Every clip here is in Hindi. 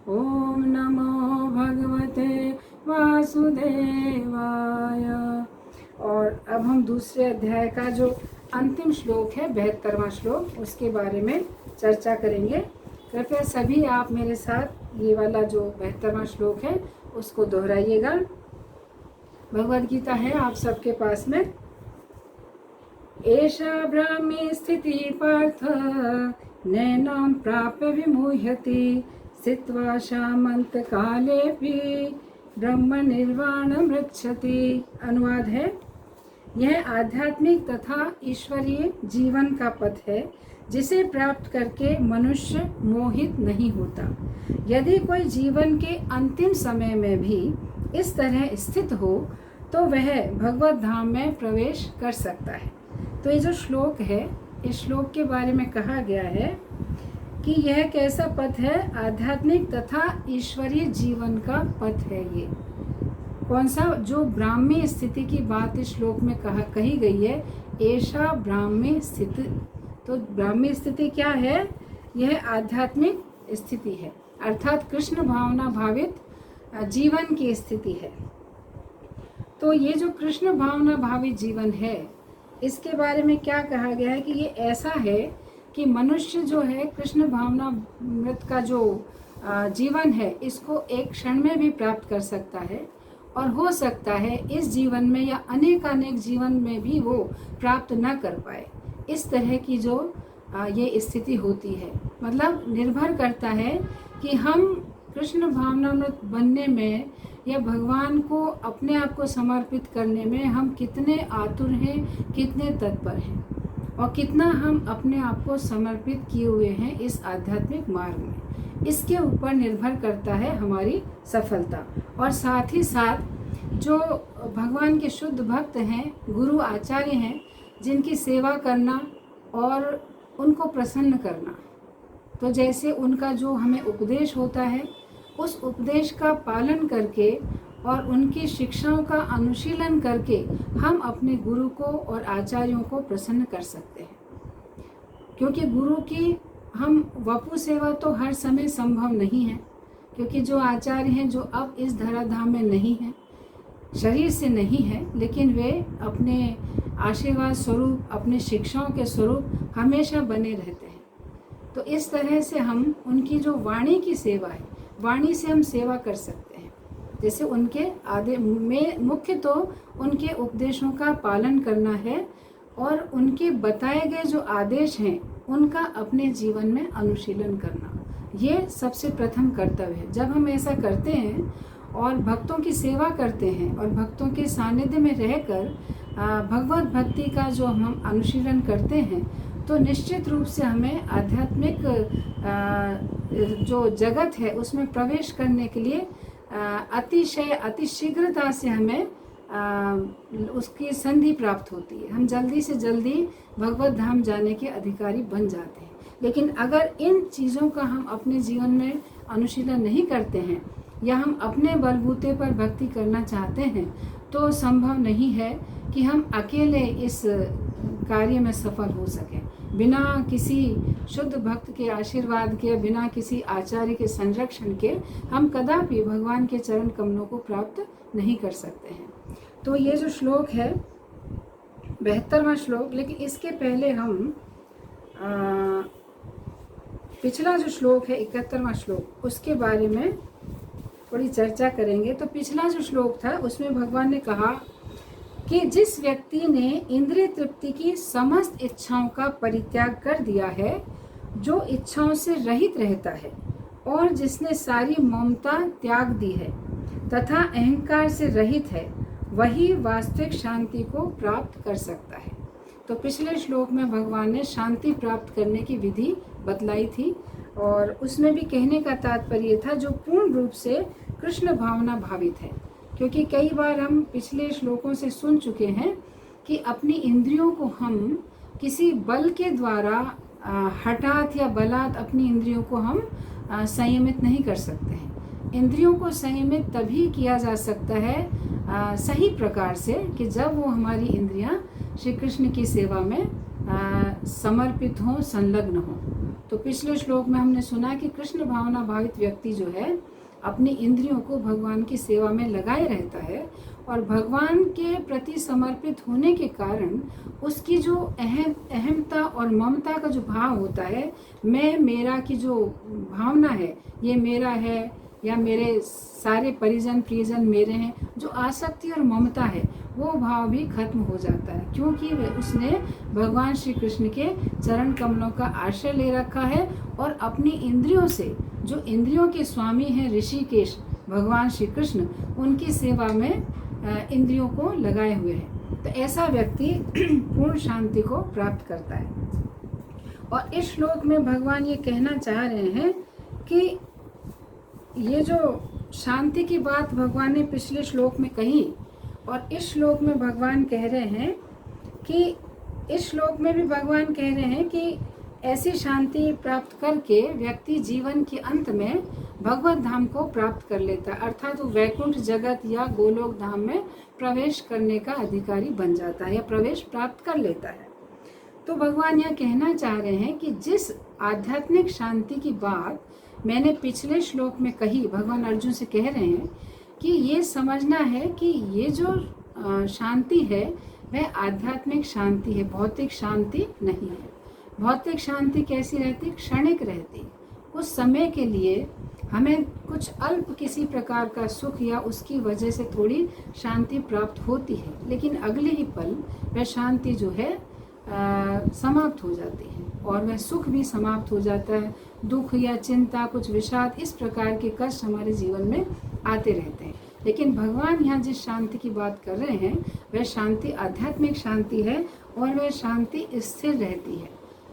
ओम नमो भगवते वासुदेवाय। और अब हम दूसरे अध्याय का जो अंतिम श्लोक है 72वां श्लोक, उसके बारे में चर्चा करेंगे। कृपया सभी आप मेरे साथ ये वाला जो 72वां श्लोक है उसको दोहराइएगा। भगवद गीता है आप सबके पास में। एषा ब्राह्मी स्थिति पार्थ नैनां प्राप्य विमुह्यति स्थित्वा शामंत कालेऽपि ब्रह्म निर्वाणं रक्षति। अनुवाद है, यह आध्यात्मिक तथा ईश्वरीय जीवन का पथ है जिसे प्राप्त करके मनुष्य मोहित नहीं होता। यदि कोई जीवन के अंतिम समय में भी इस तरह स्थित हो तो वह भगवत धाम में प्रवेश कर सकता है। तो ये जो श्लोक है, इस श्लोक के बारे में कहा गया है कि यह कैसा पथ है? आध्यात्मिक तथा ईश्वरीय जीवन का पथ है। ये कौन सा? जो ब्राह्मी स्थिति की बात इस श्लोक में कही गई है, ऐसा ब्राह्मी स्थिति। तो ब्राह्मी स्थिति क्या है? यह आध्यात्मिक स्थिति है, अर्थात कृष्ण भावना भावित जीवन की स्थिति है। तो ये जो कृष्ण भावना भावित जीवन है, इसके बारे में क्या कहा गया है कि ये ऐसा है कि मनुष्य जो है कृष्ण भावना मृत का जो जीवन है, इसको एक क्षण में भी प्राप्त कर सकता है, और हो सकता है इस जीवन में या अनेक जीवन में भी वो प्राप्त न कर पाए। इस तरह की जो ये स्थिति होती है, मतलब निर्भर करता है कि हम कृष्ण भावनामृत बनने में या भगवान को अपने आप को समर्पित करने में हम कितने आतुर हैं, कितने तत्पर हैं, और कितना हम अपने आप को समर्पित किए हुए हैं इस आध्यात्मिक मार्ग में। इसके ऊपर निर्भर करता है हमारी सफलता। और साथ ही साथ जो भगवान के शुद्ध भक्त हैं, गुरु आचार्य हैं, जिनकी सेवा करना और उनको प्रसन्न करना, तो जैसे उनका जो हमें उपदेश होता है, उस उपदेश का पालन करके और उनकी शिक्षाओं का अनुशीलन करके हम अपने गुरु को और आचार्यों को प्रसन्न कर सकते हैं। क्योंकि गुरु की हम वपु सेवा तो हर समय संभव नहीं है, क्योंकि जो आचार्य हैं जो अब इस धराधाम में नहीं हैं, शरीर से नहीं है, लेकिन वे अपने आशीर्वाद स्वरूप, अपने शिक्षाओं के स्वरूप हमेशा बने रहते हैं। तो इस तरह से हम उनकी जो वाणी की सेवा है, वाणी से हम सेवा कर सकते हैं। जैसे उनके आदे में मुख्य तो उनके उपदेशों का पालन करना है और उनके बताए गए जो आदेश हैं उनका अपने जीवन में अनुशीलन करना, ये सबसे प्रथम कर्तव्य है। जब हम ऐसा करते हैं और भक्तों की सेवा करते हैं और भक्तों के सानिध्य में रहकर भगवत भक्ति का जो हम अनुशीलन करते हैं, तो निश्चित रूप से हमें आध्यात्मिक जो जगत है उसमें प्रवेश करने के लिए अतिशीघ्रता से हमें उसकी संधि प्राप्त होती है। हम जल्दी से जल्दी भगवत धाम जाने के अधिकारी बन जाते हैं। लेकिन अगर इन चीज़ों का हम अपने जीवन में अनुशीलन नहीं करते हैं या हम अपने बलबूते पर भक्ति करना चाहते हैं, तो संभव नहीं है कि हम अकेले इस कार्य में सफल हो सकें। बिना किसी शुद्ध भक्त के आशीर्वाद के, बिना किसी आचार्य के संरक्षण के हम कदापि भगवान के चरण कमलों को प्राप्त नहीं कर सकते हैं। तो ये जो श्लोक है 72वां श्लोक, लेकिन इसके पहले हम पिछला जो श्लोक है 71वां श्लोक, उसके बारे में थोड़ी चर्चा करेंगे। तो पिछला जो श्लोक था उसमें भगवान ने कहा कि जिस व्यक्ति ने इंद्रिय तृप्ति की समस्त इच्छाओं का परित्याग कर दिया है, जो इच्छाओं से रहित रहता है और जिसने सारी ममता त्याग दी है तथा अहंकार से रहित है, वही वास्तविक शांति को प्राप्त कर सकता है। तो पिछले श्लोक में भगवान ने शांति प्राप्त करने की विधि बतलाई थी, और उसमें भी कहने का तात्पर्य था जो पूर्ण रूप से कृष्ण भावना भावित है। क्योंकि कई बार हम पिछले श्लोकों से सुन चुके हैं कि अपनी इंद्रियों को हम किसी बल के द्वारा हठात या बलात् अपनी इंद्रियों को हम संयमित नहीं कर सकते हैं। इंद्रियों को संयमित तभी किया जा सकता है सही प्रकार से कि जब वो हमारी इंद्रियां श्री कृष्ण की सेवा में समर्पित हों, संलग्न हों। तो पिछले श्लोक में हमने सुना कि कृष्ण भावना भावित व्यक्ति जो है अपनी इंद्रियों को भगवान की सेवा में लगाए रहता है और भगवान के प्रति समर्पित होने के कारण उसकी जो अहमता और ममता का जो भाव होता है, मैं मेरा की जो भावना है, ये मेरा है या मेरे सारे परिजन प्रियजन मेरे हैं, जो आसक्ति और ममता है वो भाव भी खत्म हो जाता है, क्योंकि उसने भगवान श्री कृष्ण के चरण कमलों का आश्रय ले रखा है और अपनी इंद्रियों से, जो इंद्रियों के स्वामी हैं ऋषिकेश भगवान श्री कृष्ण, उनकी सेवा में इंद्रियों को लगाए हुए हैं। तो ऐसा व्यक्ति पूर्ण शांति को प्राप्त करता है। और इस श्लोक में भगवान ये कहना चाह रहे हैं कि ये जो शांति की बात भगवान ने पिछले श्लोक में कही और इस श्लोक में भगवान कह रहे हैं कि इस श्लोक में भी भगवान कह रहे हैं कि ऐसी शांति प्राप्त करके व्यक्ति जीवन के अंत में भगवत धाम को प्राप्त कर लेता है, अर्थात वो वैकुंठ जगत या गोलोक धाम में प्रवेश करने का अधिकारी बन जाता है या प्रवेश प्राप्त कर लेता है। तो भगवान यह कहना चाह रहे हैं कि जिस आध्यात्मिक शांति की बात मैंने पिछले श्लोक में कही, भगवान अर्जुन से कह रहे हैं कि ये समझना है कि ये जो शांति है वह आध्यात्मिक शांति है, भौतिक शांति नहीं है। भौतिक शांति कैसी रहती? क्षणिक रहती। कुछ समय के लिए हमें कुछ अल्प किसी प्रकार का सुख या उसकी वजह से थोड़ी शांति प्राप्त होती है, लेकिन अगले ही पल वह शांति जो है समाप्त हो जाती है और वह सुख भी समाप्त हो जाता है। दुख या चिंता, कुछ विषाद, इस प्रकार के कष्ट हमारे जीवन में आते रहते हैं। लेकिन भगवान यहाँ जिस शांति की बात कर रहे हैं वह शांति आध्यात्मिक शांति है और वह शांति स्थिर रहती है,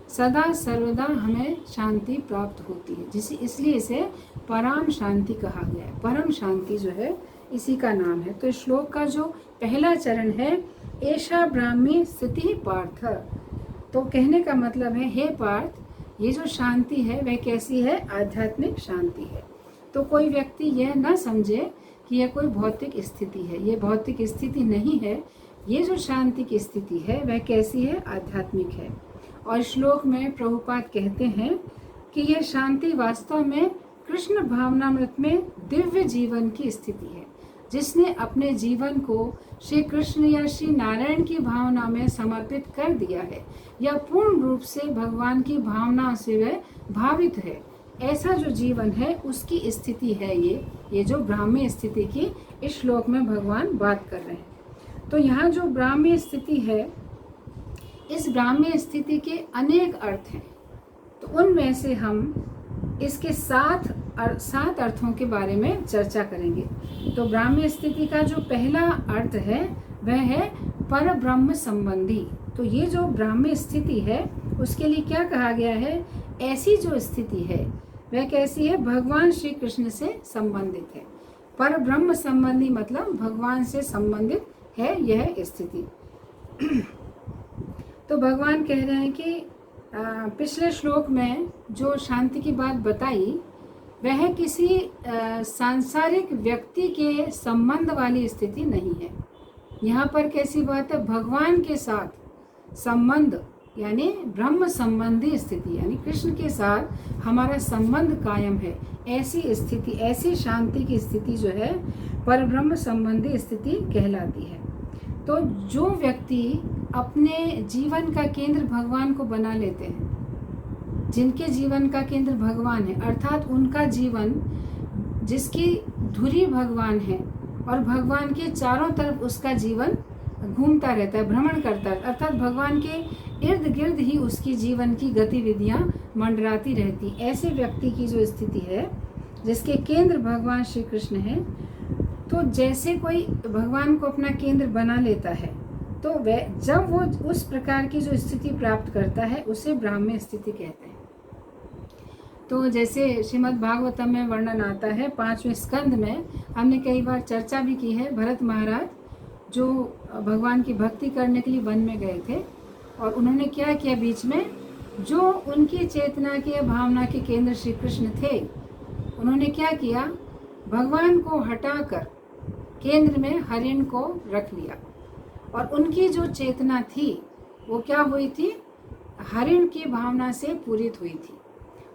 सदा सर्वदा हमें शांति प्राप्त होती है, जिसे इसलिए इसे परम शांति कहा गया है। परम शांति जो है इसी का नाम है। तो इस श्लोक का जो पहला चरण है, ऐशा ब्राह्मी स्थिति पार्थ, तो कहने का मतलब है, हे पार्थ, ये जो शांति है वह कैसी है? आध्यात्मिक शांति है। तो कोई व्यक्ति यह न समझे कि यह कोई भौतिक स्थिति है, ये भौतिक स्थिति नहीं है। ये जो शांति की स्थिति है वह कैसी है? आध्यात्मिक है। और श्लोक में प्रभुपाद कहते हैं कि यह शांति वास्तव में कृष्ण भावनामृत में दिव्य जीवन की स्थिति है। जिसने अपने जीवन को श्री कृष्ण या श्री नारायण की भावना में समर्पित कर दिया है या पूर्ण रूप से भगवान की भावना से वह भावित है, ऐसा जो जीवन है उसकी स्थिति है ये जो ब्राह्मी स्थिति की इस श्लोक में भगवान बात कर रहे हैं। तो यहाँ जो ब्राह्मी स्थिति है, इस ब्राह्मी स्थिति के अनेक अर्थ हैं। तो उनमें से हम इसके सात अर्थों के बारे में चर्चा करेंगे। तो ब्राह्मी स्थिति का जो पहला अर्थ है वह है पर ब्रह्म संबंधी। तो ये जो ब्राह्मी स्थिति है उसके लिए क्या कहा गया है? ऐसी जो स्थिति है वह कैसी है? भगवान श्री कृष्ण से संबंधित है। पर ब्रह्म संबंधी मतलब भगवान से संबंधित है यह स्थिति। तो भगवान कह रहे हैं कि पिछले श्लोक में जो शांति की बात बताई वह किसी सांसारिक व्यक्ति के संबंध वाली स्थिति नहीं है। यहाँ पर कैसी बात है? भगवान के साथ संबंध यानी ब्रह्म संबंधी स्थिति, यानी कृष्ण के साथ हमारा संबंध कायम है, ऐसी स्थिति, ऐसी शांति की स्थिति जो है पर ब्रह्म संबंधी स्थिति कहलाती है। तो जो व्यक्ति अपने जीवन का केंद्र भगवान को बना लेते हैं, जिनके जीवन का केंद्र भगवान है, अर्थात उनका जीवन जिसकी धुरी भगवान है और भगवान के चारों तरफ उसका जीवन घूमता रहता है, भ्रमण करता है, अर्थात भगवान के इर्द गिर्द ही उसकी जीवन की गतिविधियां मंडराती रहती। ऐसे व्यक्ति की जो स्थिति है जिसके केंद्र भगवान श्री कृष्ण है, तो जैसे कोई भगवान को अपना केंद्र बना लेता है तो वह जब वो उस प्रकार की जो स्थिति प्राप्त करता है उसे ब्राह्मी स्थिति कहते हैं। तो जैसे श्रीमद् भागवतम में वर्णन आता है 5वें स्कंद में, हमने कई बार चर्चा भी की है, भरत महाराज जो भगवान की भक्ति करने के लिए वन में गए थे और उन्होंने क्या किया, बीच में जो उनकी चेतना के भावना के केंद्र श्री कृष्ण थे, उन्होंने क्या किया, भगवान को हटाकर केंद्र में हरिण को रख लिया और उनकी जो चेतना थी वो क्या हुई थी, हरिण की भावना से पूरित हुई थी।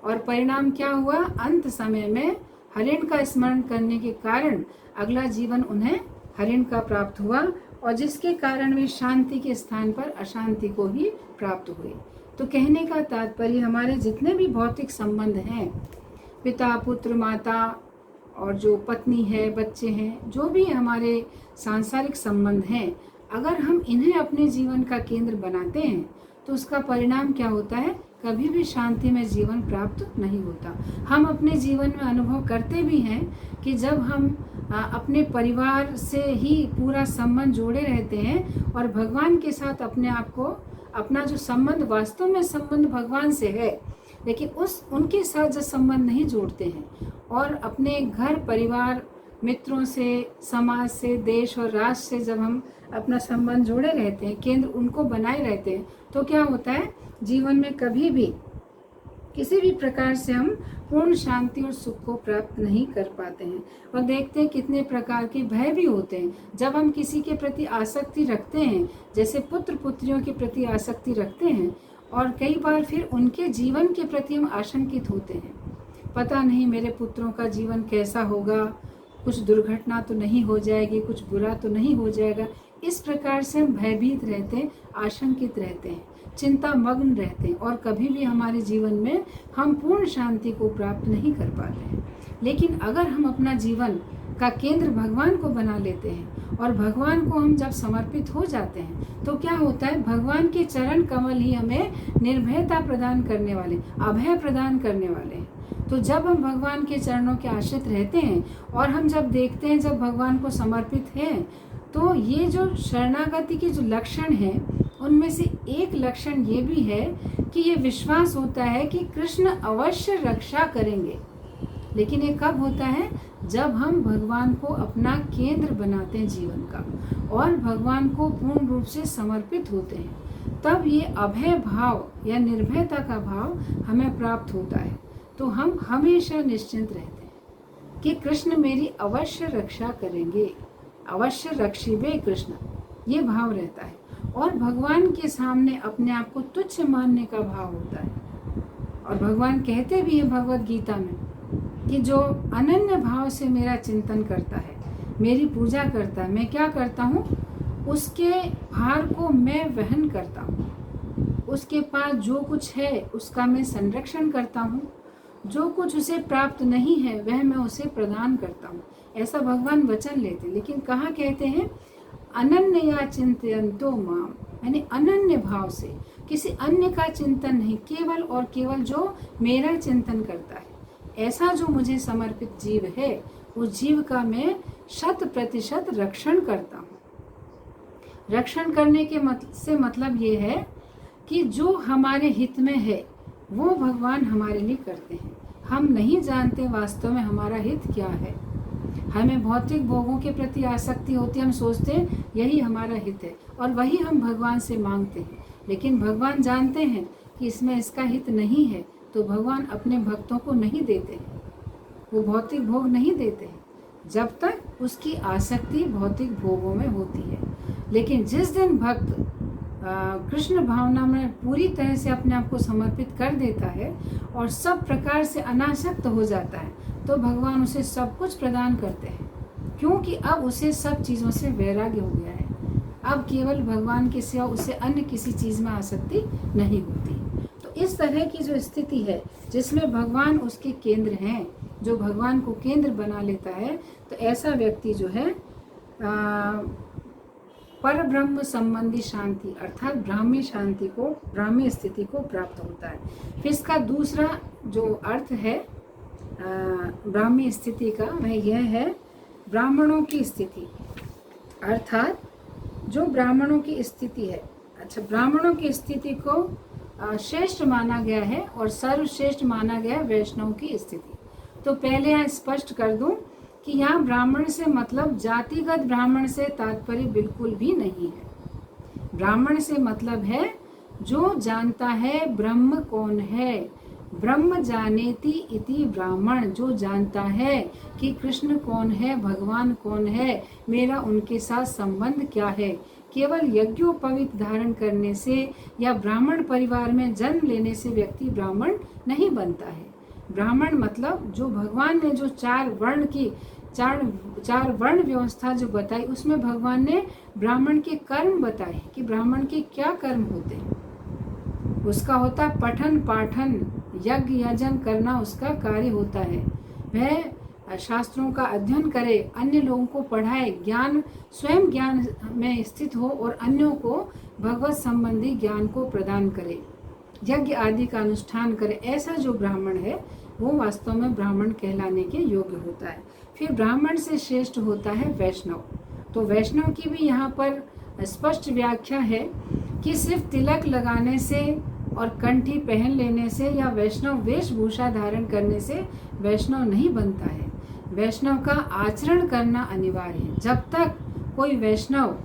और परिणाम क्या हुआ? अंत समय में हरिण का स्मरण करने के कारण अगला जीवन उन्हें हरिण का प्राप्त हुआ, और जिसके कारण वे शांति के स्थान पर अशांति को ही प्राप्त हुए। तो कहने का तात्पर्य, हमारे जितने भी भौतिक संबंध हैं, पिता पुत्र माता और जो पत्नी है, बच्चे हैं, जो भी हमारे सांसारिक संबंध हैं, अगर हम इन्हें अपने जीवन का केंद्र बनाते हैं तो उसका परिणाम क्या होता है? कभी भी शांति में जीवन प्राप्त नहीं होता। हम अपने जीवन में अनुभव करते भी हैं कि जब हम अपने परिवार से ही पूरा संबंध जोड़े रहते हैं और भगवान के साथ अपने आप को, अपना जो संबंध वास्तव में संबंध भगवान से है, लेकिन उनके साथ जो संबंध नहीं जोड़ते हैं और अपने घर परिवार मित्रों से, समाज से, देश और राष्ट्र से जब हम अपना संबंध जोड़े रहते हैं, केंद्र उनको बनाए रहते हैं, तो क्या होता है? जीवन में कभी भी किसी भी प्रकार से हम पूर्ण शांति और सुख को प्राप्त नहीं कर पाते हैं। और देखते हैं कितने प्रकार के भय भी होते हैं जब हम किसी के प्रति आसक्ति रखते हैं, जैसे पुत्र पुत्रियों के प्रति आसक्ति रखते हैं, और कई बार फिर उनके जीवन के प्रति हम आशंकित होते हैं। पता नहीं मेरे पुत्रों का जीवन कैसा होगा, कुछ दुर्घटना तो नहीं हो जाएगी, कुछ बुरा तो नहीं हो जाएगा। इस प्रकार से हम भयभीत रहते हैं, आशंकित रहते हैं, चिंता मग्न रहते हैं, और कभी भी हमारे जीवन में हम पूर्ण शांति को प्राप्त नहीं कर पाते हैं। लेकिन अगर हम अपना जीवन का केंद्र भगवान को बना लेते हैं और भगवान को हम जब समर्पित हो जाते हैं, तो क्या होता है? भगवान के चरण कमल ही हमें निर्भयता प्रदान करने वाले, अभय प्रदान करने वाले हैं। तो जब हम भगवान के चरणों के आश्रित रहते हैं और हम जब देखते हैं, जब भगवान को समर्पित हैं, तो ये जो शरणागति के जो लक्षण हैं, उनमें से एक लक्षण ये भी है कि ये विश्वास होता है कि कृष्ण अवश्य रक्षा करेंगे। लेकिन ये कब होता है? जब हम भगवान को अपना केंद्र बनाते हैं जीवन का और भगवान को पूर्ण रूप से समर्पित होते हैं, तब ये अभय भाव या निर्भयता का भाव हमें प्राप्त होता है। तो हम हमेशा निश्चिंत रहते हैं कि कृष्ण मेरी अवश्य रक्षा करेंगे, अवश्य रक्षिबे कृष्ण, ये भाव रहता है। और भगवान के सामने अपने आप को तुच्छ मानने का भाव होता है। और भगवान कहते भी हैं भगवत गीता में कि जो अनन्य भाव से मेरा चिंतन करता है, मेरी पूजा करता है, मैं क्या करता हूँ? उसके भार को मैं वहन करता हूँ। उसके पास जो कुछ है उसका मैं संरक्षण करता हूँ, जो कुछ उसे प्राप्त नहीं है वह मैं उसे प्रदान करता हूँ। ऐसा भगवान वचन लेते। लेकिन कहाँ कहते हैं? अनन्या चिंतयन्तो माम, यानी अनन्य भाव से, किसी अन्य का चिंतन नहीं, केवल और केवल जो मेरा चिंतन करता है, ऐसा जो मुझे समर्पित जीव है, उस जीव का मैं 100% रक्षण करता हूँ। रक्षण करने के से मतलब ये है कि जो हमारे हित में है वो भगवान हमारे लिए करते हैं। हम नहीं जानते वास्तव में हमारा हित क्या है। हमें भौतिक भोगों के प्रति आसक्ति होती है, हम सोचते हैं यही हमारा हित है और वही हम भगवान से मांगते हैं। लेकिन भगवान जानते हैं कि इसमें इसका हित नहीं है, तो भगवान अपने भक्तों को नहीं देते हैं, वो भौतिक भोग नहीं देते हैं जब तक उसकी आसक्ति भौतिक भोगों में होती है। लेकिन जिस दिन भक्त कृष्ण भावना में पूरी तरह से अपने आप को समर्पित कर देता है और सब प्रकार से अनासक्त हो जाता है, तो भगवान उसे सब कुछ प्रदान करते हैं, क्योंकि अब उसे सब चीज़ों से वैराग्य हो गया है। अब केवल भगवान के सिवा उसे अन्य किसी चीज़ में आसक्ति नहीं होती। तो इस तरह की जो स्थिति है जिसमें भगवान उसके केंद्र हैं, जो भगवान को केंद्र बना लेता है, तो ऐसा व्यक्ति जो है पर ब्रह्म संबंधी शांति अर्थात ब्राह्मी शांति को, ब्राह्मी स्थिति को प्राप्त होता है। फिर इसका दूसरा जो अर्थ है ब्राह्मी स्थिति का, वह यह है ब्राह्मणों की स्थिति, अर्थात जो ब्राह्मणों की स्थिति है। अच्छा, ब्राह्मणों की स्थिति को श्रेष्ठ माना गया है और सर्वश्रेष्ठ माना गया वैष्णव की स्थिति। तो पहले यहाँ स्पष्ट कर दूं कि यहाँ ब्राह्मण से मतलब जातिगत ब्राह्मण से तात्पर्य बिल्कुल भी नहीं है। ब्राह्मण से मतलब है जो जानता है ब्रह्म कौन है, ब्रह्म जानेति इति ब्राह्मण, जो जानता है कि कृष्ण कौन है, भगवान कौन है, मेरा उनके साथ संबंध क्या है, केवल यज्ञोपवीत धारण करने से या ब्राह्मण परिवार में जन्म लेने से व्यक्ति ब्राह्मण नहीं बनता है। ब्राह्मण मतलब जो भगवान ने जो चार वर्ण व्यवस्था जो बताई, उसमें भगवान ने ब्राह्मण के कर्म बताए कि ब्राह्मण के क्या कर्म होते हैं। उसका होता पठन पाठन, यज्ञ यजन करना उसका कार्य होता है। वह शास्त्रों का अध्ययन करे, अन्य लोगों को पढ़ाए, स्वयं ज्ञान में स्थित हो और अन्यों को भगवत संबंधी ज्ञान को प्रदान करे, यज्ञ आदि का अनुष्ठान करे। ऐसा जो ब्राह्मण है वो वास्तव में ब्राह्मण कहलाने के योग्य होता है। फिर ब्राह्मण से श्रेष्ठ होता है वैष्णव। तो वैष्णव की भी यहाँ पर स्पष्ट व्याख्या है कि सिर्फ तिलक लगाने से और कंठी पहन लेने से या वैष्णव वेशभूषा धारण करने से वैष्णव नहीं बनता है। वैष्णव का आचरण करना अनिवार्य है। जब तक कोई वैष्णव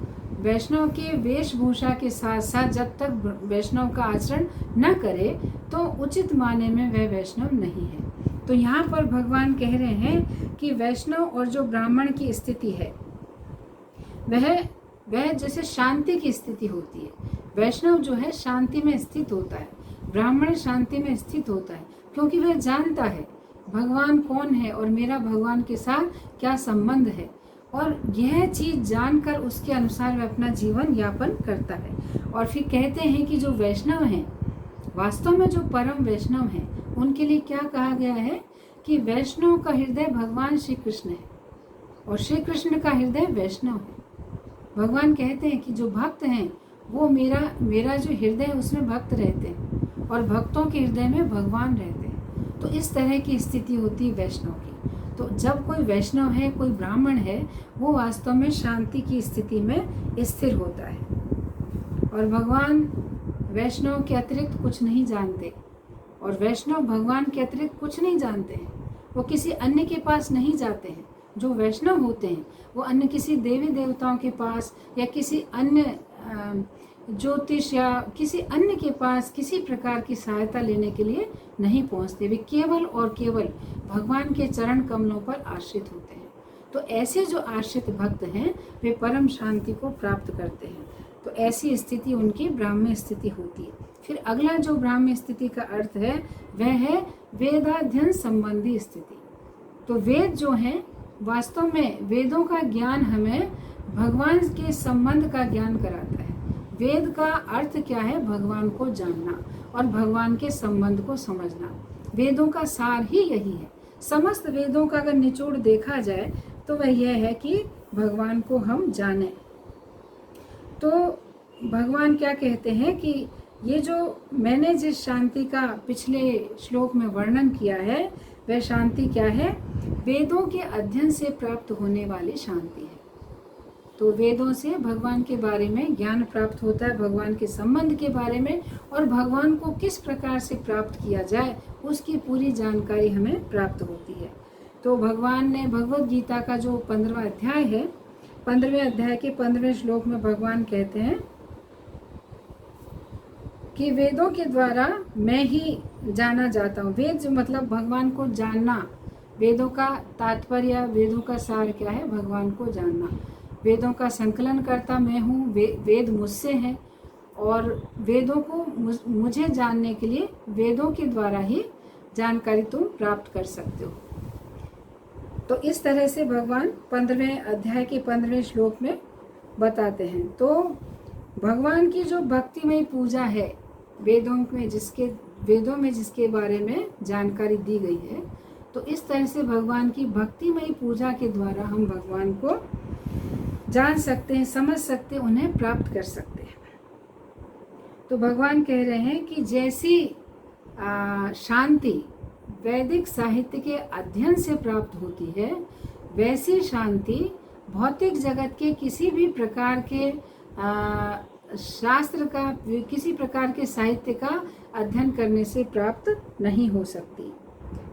के वेशभूषा के साथ साथ जब तक वैष्णव का आचरण न करे तो उचित माने में वह वैष्णव नहीं है। तो यहाँ पर भगवान कह रहे हैं कि वैष्णव और जो ब्राह्मण की स्थिति है वह जैसे शांति की स्थिति होती है। वैष्णव जो है शांति में स्थित होता है, ब्राह्मण शांति में स्थित होता है, क्योंकि वह जानता है भगवान कौन है और मेरा भगवान के साथ क्या संबंध है, और यह चीज जानकर उसके अनुसार वह अपना जीवन यापन करता है। और फिर कहते हैं कि जो वैष्णव हैं, वास्तव में जो परम वैष्णव हैं, उनके लिए क्या कहा गया है कि वैष्णव का हृदय भगवान श्री कृष्ण है और श्री कृष्ण का हृदय वैष्णव है। भगवान कहते हैं कि जो भक्त हैं वो मेरा जो हृदय है उसमें भक्त रहते हैं और भक्तों के हृदय में भगवान रहते हैं। तो इस तरह की स्थिति होती है वैष्णव की। तो जब कोई वैष्णव है, कोई ब्राह्मण है, वो वास्तव में शांति की स्थिति में स्थिर होता है और भगवान वैष्णव के अतिरिक्त कुछ नहीं जानते और वैष्णव भगवान के अतिरिक्त कुछ नहीं जानते हैं। वो किसी अन्य के पास नहीं जाते हैं। जो वैष्णव होते हैं वो अन्य किसी देवी देवताओं के पास या किसी अन्य ज्योतिष या किसी अन्य के पास किसी प्रकार की सहायता लेने के लिए नहीं पहुंचते। वे केवल और केवल भगवान के चरण कमलों पर आश्रित होते हैं। तो ऐसे जो आश्रित भक्त हैं वे परम शांति को प्राप्त करते हैं। तो ऐसी स्थिति उनकी ब्राह्म्य स्थिति होती है। फिर अगला जो ब्राह्म्य स्थिति का अर्थ है वह है वेदाध्ययन संबंधी स्थिति। तो वेद जो है, वास्तव में वेदों का ज्ञान हमें भगवान के संबंध का ज्ञान कराता है। वेद का अर्थ क्या है? भगवान को जानना और भगवान के संबंध को समझना। वेदों का सार ही यही है। समस्त वेदों का अगर निचोड़ देखा जाए तो वह यह है कि भगवान को हम जानें। तो भगवान क्या कहते हैं कि ये जो मैंने जिस शांति का पिछले श्लोक में वर्णन किया है वह शांति क्या है? वेदों के अध्ययन से प्राप्त होने वाली शांति है। तो वेदों से भगवान के बारे में ज्ञान प्राप्त होता है, भगवान के संबंध के बारे में, और भगवान को किस प्रकार से प्राप्त किया जाए उसकी पूरी जानकारी हमें प्राप्त होती है। तो भगवान ने भगवद गीता का जो 15वां अध्याय है, 15वें अध्याय के 15वें श्लोक में भगवान कहते हैं कि वेदों के द्वारा मैं ही जाना जाता हूँ। वेद जो मतलब भगवान को जानना, वेदों का तात्पर्य, वेदों का सार क्या है? भगवान को जानना। वेदों का संकलन करता मैं हूँ, वेद मुझसे हैं और वेदों को मुझे जानने के लिए वेदों के द्वारा ही जानकारी तुम प्राप्त कर सकते हो। तो इस तरह से भगवान 15वें अध्याय के 15वें श्लोक में बताते हैं। तो भगवान की जो भक्तिमय पूजा है, वेदों में जिसके बारे में जानकारी दी गई है, तो इस तरह से भगवान की भक्तिमय पूजा के द्वारा हम भगवान को जान सकते हैं, समझ सकते हैं, उन्हें प्राप्त कर सकते हैं। तो भगवान कह रहे हैं कि जैसी शांति वैदिक साहित्य के अध्ययन से प्राप्त होती है, वैसी शांति भौतिक जगत के किसी भी प्रकार के शास्त्र का, किसी प्रकार के साहित्य का अध्ययन करने से प्राप्त नहीं हो सकती।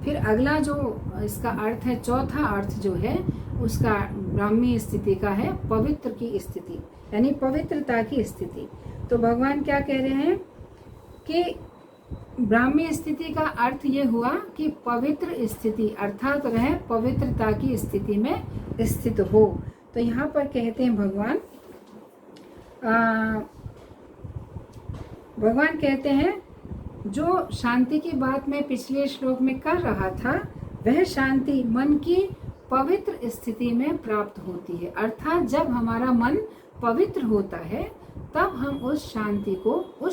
फिर अगला जो इसका अर्थ है, चौथा अर्थ जो है उसका ब्राह्मी स्थिति का है पवित्र की स्थिति, यानी पवित्रता की स्थिति। तो भगवान क्या कह रहे हैं कि ब्राह्मी स्थिति का अर्थ ये हुआ कि पवित्र स्थिति, अर्थात वह पवित्रता की स्थिति में स्थित हो। तो यहाँ पर कहते हैं भगवान भगवान कहते हैं जो शांति की बात मैं पिछले श्लोक में कर रहा था, वह शांति मन की पवित्र स्थिति में प्राप्त होती है। अर्थात जब हमारा मन पवित्र होता है तब हम उस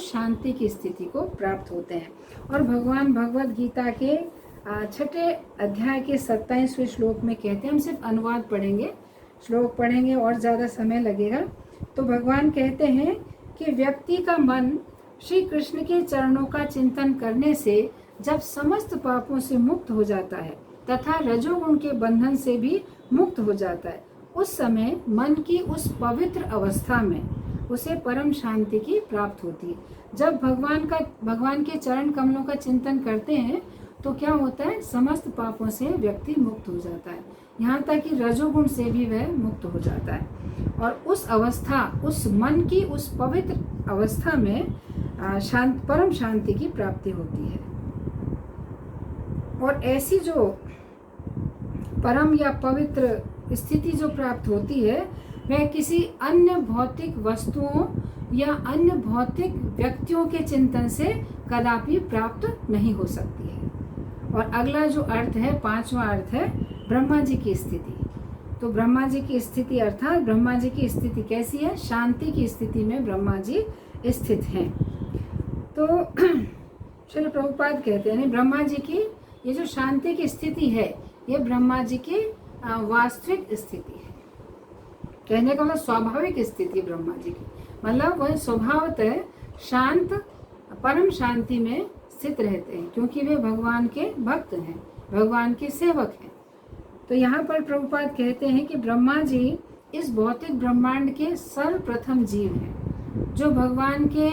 शांति की स्थिति को प्राप्त होते हैं। और भगवान भगवत गीता के 6 अध्याय के 27वें श्लोक में कहते हैं, हम सिर्फ अनुवाद पढ़ेंगे, श्लोक पढ़ेंगे और ज़्यादा समय लगेगा। तो भगवान कहते हैं कि व्यक्ति का मन श्री कृष्ण के चरणों का चिंतन करने से जब समस्त पापों से मुक्त हो जाता है तथा रजोगुण के बंधन से भी मुक्त हो जाता है, उस समय मन की उस पवित्र अवस्था में उसे परम शांति की प्राप्त होती है। जब भगवान के चरण कमलों का चिंतन करते हैं तो क्या होता है, समस्त पापों से व्यक्ति मुक्त हो जाता है, यहाँ तक कि रजोगुण से भी वह मुक्त हो जाता है। और उस अवस्था, उस मन की उस पवित्र अवस्था में परम शांति की प्राप्ति होती है। और ऐसी जो परम या पवित्र स्थिति जो प्राप्त होती है वह किसी अन्य भौतिक वस्तुओं या अन्य भौतिक व्यक्तियों के चिंतन से कदापि प्राप्त नहीं हो सकती है। और अगला जो अर्थ है, 5वां अर्थ है ब्रह्मा जी की स्थिति। तो ब्रह्मा जी की स्थिति अर्थात ब्रह्मा जी की स्थिति कैसी है, शांति की स्थिति में ब्रह्मा जी स्थित हैं। तो श्रील प्रभुपाद कहते हैं ब्रह्मा जी की ये जो शांति की स्थिति है ये ब्रह्मा जी की वास्तविक स्थिति है। कहने का मतलब स्वाभाविक स्थिति ब्रह्मा जी की, मतलब वह स्वभावतः शांत परम शांति में स्थित रहते हैं क्योंकि वे भगवान के भक्त हैं, भगवान के सेवक हैं। तो यहाँ पर प्रभुपाद कहते हैं कि ब्रह्मा जी इस भौतिक ब्रह्मांड के सर्वप्रथम जीव हैं जो भगवान के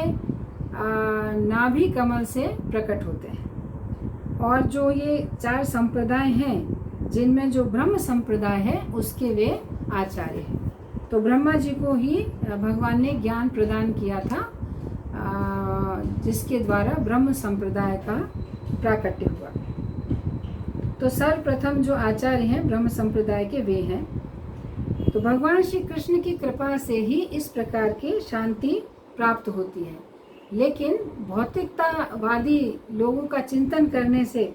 नाभि कमल से प्रकट होते हैं। और जो ये 4 संप्रदाय हैं जिनमें जो ब्रह्म संप्रदाय है उसके वे आचार्य हैं। तो ब्रह्मा जी को ही भगवान ने ज्ञान प्रदान किया था जिसके द्वारा ब्रह्म संप्रदाय का प्राकट्य हुआ। तो सर्वप्रथम जो आचार्य हैं ब्रह्म संप्रदाय के वे हैं। तो भगवान श्री कृष्ण की कृपा से ही इस प्रकार की शांति प्राप्त होती है। लेकिन भौतिकतावादी लोगों का चिंतन करने से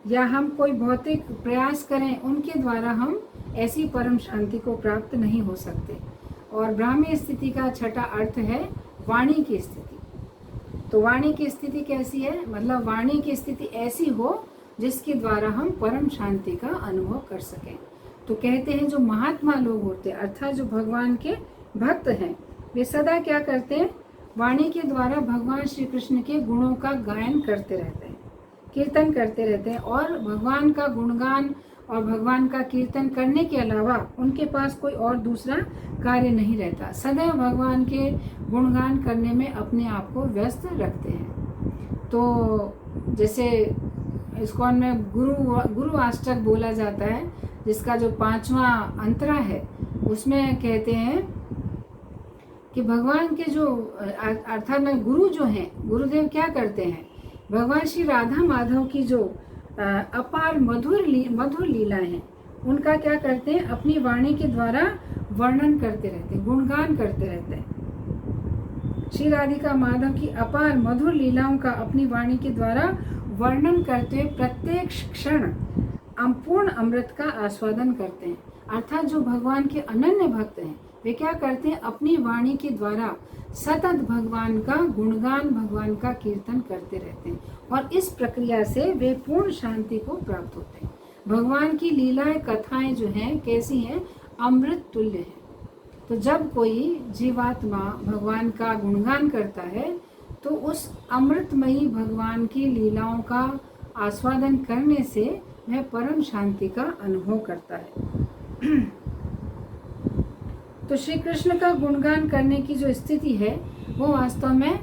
या हम कोई भौतिक प्रयास करें उनके द्वारा हम ऐसी परम शांति को प्राप्त नहीं हो सकते। और ब्राह्मी स्थिति का 6ठा अर्थ है वाणी की स्थिति। तो वाणी की स्थिति कैसी है, मतलब वाणी की स्थिति ऐसी हो जिसके द्वारा हम परम शांति का अनुभव कर सकें। तो कहते हैं जो महात्मा लोग होते हैं अर्थात जो भगवान के भक्त हैं वे सदा क्या करते हैं, वाणी के द्वारा भगवान श्री कृष्ण के गुणों का गायन करते रहते हैं, कीर्तन करते रहते हैं। और भगवान का गुणगान और भगवान का कीर्तन करने के अलावा उनके पास कोई और दूसरा कार्य नहीं रहता, सदैव भगवान के गुणगान करने में अपने आप को व्यस्त रखते हैं। तो जैसे इस्कॉन में गुरु अष्टक बोला जाता है जिसका जो 5वां अंतरा है उसमें कहते हैं कि भगवान के जो अर्थात में गुरु जो हैं, गुरुदेव क्या करते हैं, भगवान श्री राधा माधव की जो अपार मधुर लीलाएं हैं उनका क्या करते हैं, अपनी वाणी के द्वारा वर्णन करते रहते हैं, गुणगान करते रहते हैं। श्री राधिका माधव की अपार मधुर लीलाओं का अपनी वाणी के द्वारा वर्णन करते हुए प्रत्येक क्षण अपूर्ण अमृत का आस्वादन करते हैं। अर्थात जो भगवान के अनन्य भक्त हैं वे क्या करते हैं, अपनी वाणी के द्वारा सतत भगवान का गुणगान, भगवान का कीर्तन करते रहते हैं और इस प्रक्रिया से वे पूर्ण शांति को प्राप्त होते हैं। भगवान की लीलाएं, कथाएं जो हैं कैसी हैं, अमृत तुल्य है। तो जब कोई जीवात्मा भगवान का गुणगान करता है तो उस अमृतमयी भगवान की लीलाओं का आस्वादन करने से वह परम शांति का अनुभव करता है। तो श्री कृष्ण का गुणगान करने की जो स्थिति है वो वास्तव में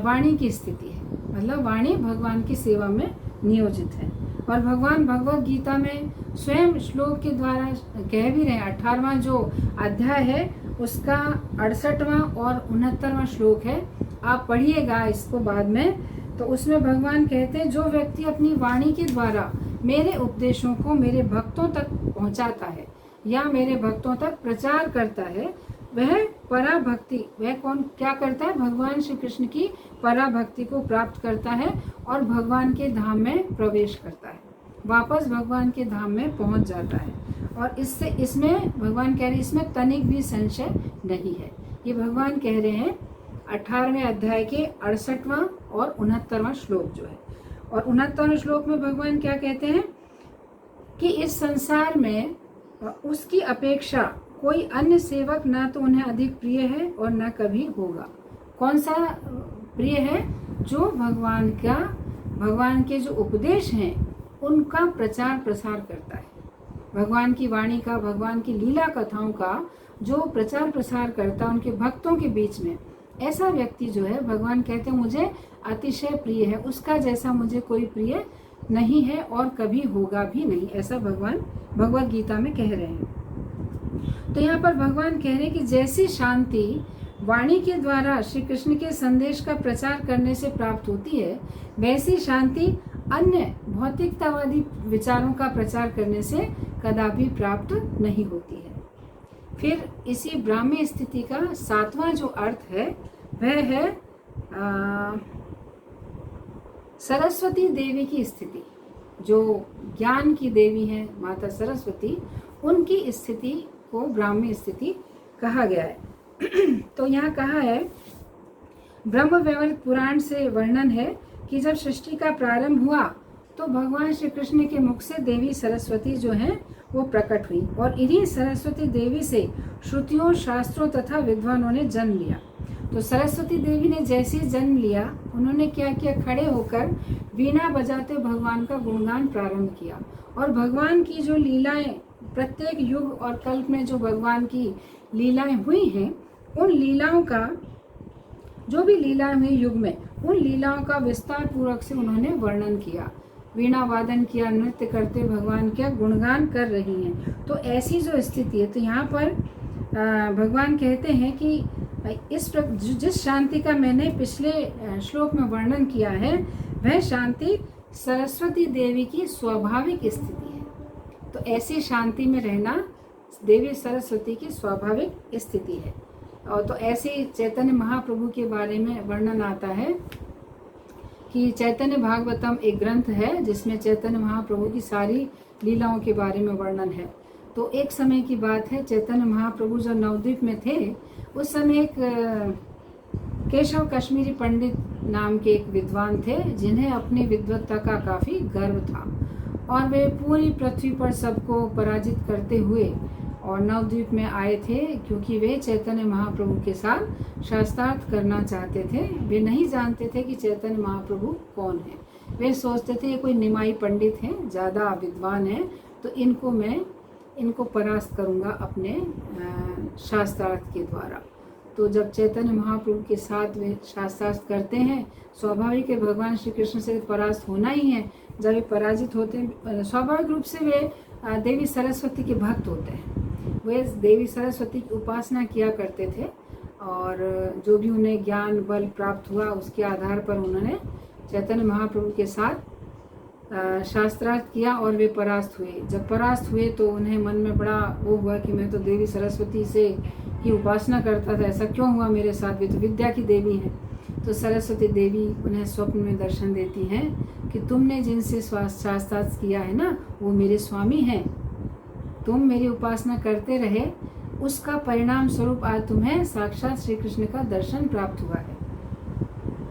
वाणी की स्थिति है, मतलब वाणी भगवान की सेवा में नियोजित है। और भगवान भगवत गीता में स्वयं श्लोक के द्वारा कह भी रहे हैं, 18वां जो अध्याय है उसका 68वां और 69वां श्लोक है, आप पढ़िएगा इसको बाद में। तो उसमें भगवान कहते हैं जो व्यक्ति अपनी वाणी के द्वारा मेरे उपदेशों को मेरे भक्तों तक पहुंचाता है या मेरे भक्तों तक प्रचार करता है वह पराभक्ति, वह कौन क्या करता है, भगवान श्री कृष्ण की पराभक्ति को प्राप्त करता है और भगवान के धाम में प्रवेश करता है, वापस भगवान के धाम में पहुंच जाता है। और इसमें भगवान कह रहे हैं इसमें तनिक भी संशय नहीं है। ये भगवान कह रहे हैं 18वें अध्याय के 68वां और 69वां श्लोक जो है। और 69वें श्लोक में भगवान क्या कहते हैं कि इस संसार में उसकी अपेक्षा कोई अन्य सेवक ना तो उन्हें अधिक प्रिय है और न कभी होगा। कौन सा प्रिय है? जो भगवान के जो उपदेश हैं उनका प्रचार प्रसार करता है, भगवान की वाणी का, भगवान की लीला कथाओं का जो प्रचार प्रसार करता है उनके भक्तों के बीच में, ऐसा व्यक्ति जो है भगवान कहते हैं मुझे अतिशय प्रिय है, उसका जैसा मुझे कोई प्रिय नहीं है और कभी होगा भी नहीं, ऐसा भगवान भगवत गीता में कह रहे हैं। तो यहाँ पर भगवान कह रहे हैं कि जैसी शांति वाणी के द्वारा श्री कृष्ण के संदेश का प्रचार करने से प्राप्त होती है, वैसी शांति अन्य भौतिकतावादी विचारों का प्रचार करने से कदापि प्राप्त नहीं होती है। फिर इसी ब्राह्मी स्थिति का 7वां जो अर्थ है वह है सरस्वती देवी की स्थिति। जो ज्ञान की देवी है माता सरस्वती, उनकी स्थिति को ब्राह्मी स्थिति कहा गया है। तो यहाँ कहा है, ब्रह्म वैवर्त पुराण से वर्णन है कि जब सृष्टि का प्रारंभ हुआ तो भगवान श्री कृष्ण के मुख से देवी सरस्वती जो हैं वो प्रकट हुई और इन्हीं सरस्वती देवी से श्रुतियों, शास्त्रों तथा विद्वानों ने जन्म लिया। तो सरस्वती देवी ने जैसे ही जन्म लिया, उन्होंने क्या किया, खड़े होकर वीणा बजाते भगवान का गुणगान प्रारंभ किया। और भगवान की जो लीलाएं, प्रत्येक युग और कल्प में जो भगवान की लीलाएं हुई हैं, उन लीलाओं का, जो भी लीलाएं हुई युग में, उन लीलाओं का विस्तार पूर्वक से उन्होंने वर्णन किया, वीणा वादन किया, नृत्य करते भगवान का गुणगान कर रही हैं। तो ऐसी जो स्थिति है, तो यहाँ पर भगवान कहते हैं कि जिस शांति का मैंने पिछले श्लोक में वर्णन किया है, वह शांति सरस्वती देवी की स्वाभाविक स्थिति है। तो ऐसी शांति में रहना देवी सरस्वती की स्वाभाविक स्थिति है। और तो ऐसे चैतन्य महाप्रभु के बारे में वर्णन आता है कि चैतन्य भागवतम एक ग्रंथ है जिसमें चैतन्य महाप्रभु की सारी लीलाओं के बारे में वर्णन है। तो एक समय की बात है, चैतन्य महाप्रभु जब नवद्वीप में थे, उस समय एक केशव कश्मीरी पंडित नाम के एक विद्वान थे जिन्हें अपनी विद्वत्ता का काफ़ी गर्व था और वे पूरी पृथ्वी पर सबको पराजित करते हुए और नवद्वीप में आए थे, क्योंकि वे चैतन्य महाप्रभु के साथ शास्त्रार्थ करना चाहते थे। वे नहीं जानते थे कि चैतन्य महाप्रभु कौन है। वे सोचते थे ये कोई निमाई पंडित हैं, ज़्यादा विद्वान हैं, तो इनको परास्त करूँगा अपने शास्त्रार्थ के द्वारा। तो जब चैतन्य महाप्रभु के साथ वे शास्त्रार्थ करते हैं, स्वाभाविक है भगवान श्री कृष्ण से परास्त होना ही है। जब वे पराजित होते हैं, स्वाभाविक रूप से वे देवी सरस्वती के भक्त होते हैं। वे देवी सरस्वती की उपासना किया करते थे और जो भी उन्हें ज्ञान बल प्राप्त हुआ उसके आधार पर उन्होंने चैतन्य महाप्रभु के साथ शास्त्रार्थ किया और वे परास्त हुए। जब परास्त हुए तो उन्हें मन में बड़ा वो हुआ कि मैं तो देवी सरस्वती से की उपासना करता था, ऐसा क्यों हुआ मेरे साथ, वे तो विद्या की देवी हैं। तो सरस्वती देवी उन्हें स्वप्न में दर्शन देती हैं कि तुमने जिनसे शास्त्रार्थ किया है ना, वो मेरे स्वामी हैं, तुम मेरी उपासना करते रहे, उसका परिणाम स्वरूप आज तुम्हें साक्षात श्री कृष्ण का दर्शन प्राप्त हुआ है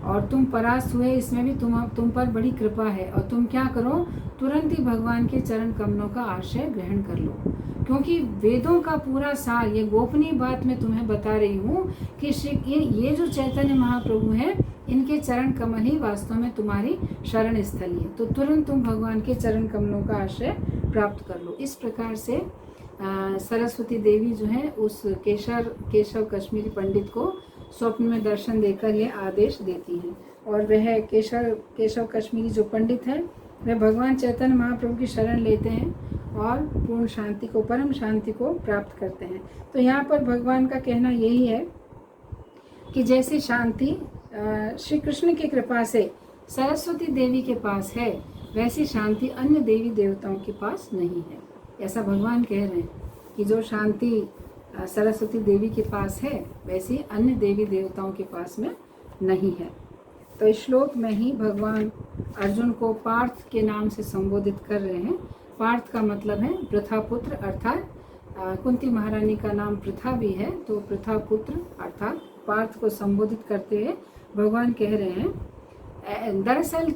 और तुम परास्त हुए, इसमें भी तुम पर बड़ी कृपा है। और तुम क्या करो, तुरंत ही भगवान के चरण कमलों का आश्रय ग्रहण कर लो, क्योंकि वेदों का पूरा सार, ये गोपनीय बात मैं तुम्हें बता रही हूँ कि ये जो चैतन्य महाप्रभु हैं, इनके चरण कमल ही वास्तव में तुम्हारी शरण स्थली है। तो तुरंत तुम भगवान के चरण कमलों का आश्रय प्राप्त कर लो। इस प्रकार से सरस्वती देवी जो है उस केशव कश्मीरी पंडित को स्वप्न में दर्शन देकर ये आदेश देती हैं और वह केशव कश्मीरी जो पंडित है वह भगवान चैतन्य महाप्रभु की शरण लेते हैं और पूर्ण शांति को, परम शांति को प्राप्त करते हैं। तो यहाँ पर भगवान का कहना यही है कि जैसे शांति श्री कृष्ण की कृपा से सरस्वती देवी के पास है, वैसी शांति अन्य देवी देवताओं के पास नहीं है। ऐसा भगवान कह रहे हैं कि जो शांति सरस्वती देवी के पास है, वैसे ही अन्य देवी देवताओं के पास में नहीं है। तो इस श्लोक में ही भगवान अर्जुन को पार्थ के नाम से संबोधित कर रहे हैं। पार्थ का मतलब है प्रथापुत्र, अर्थात कुंती महारानी का नाम प्रथा भी है, तो प्रथापुत्र अर्थात पार्थ को संबोधित करते हुए भगवान कह रहे हैं। दरअसल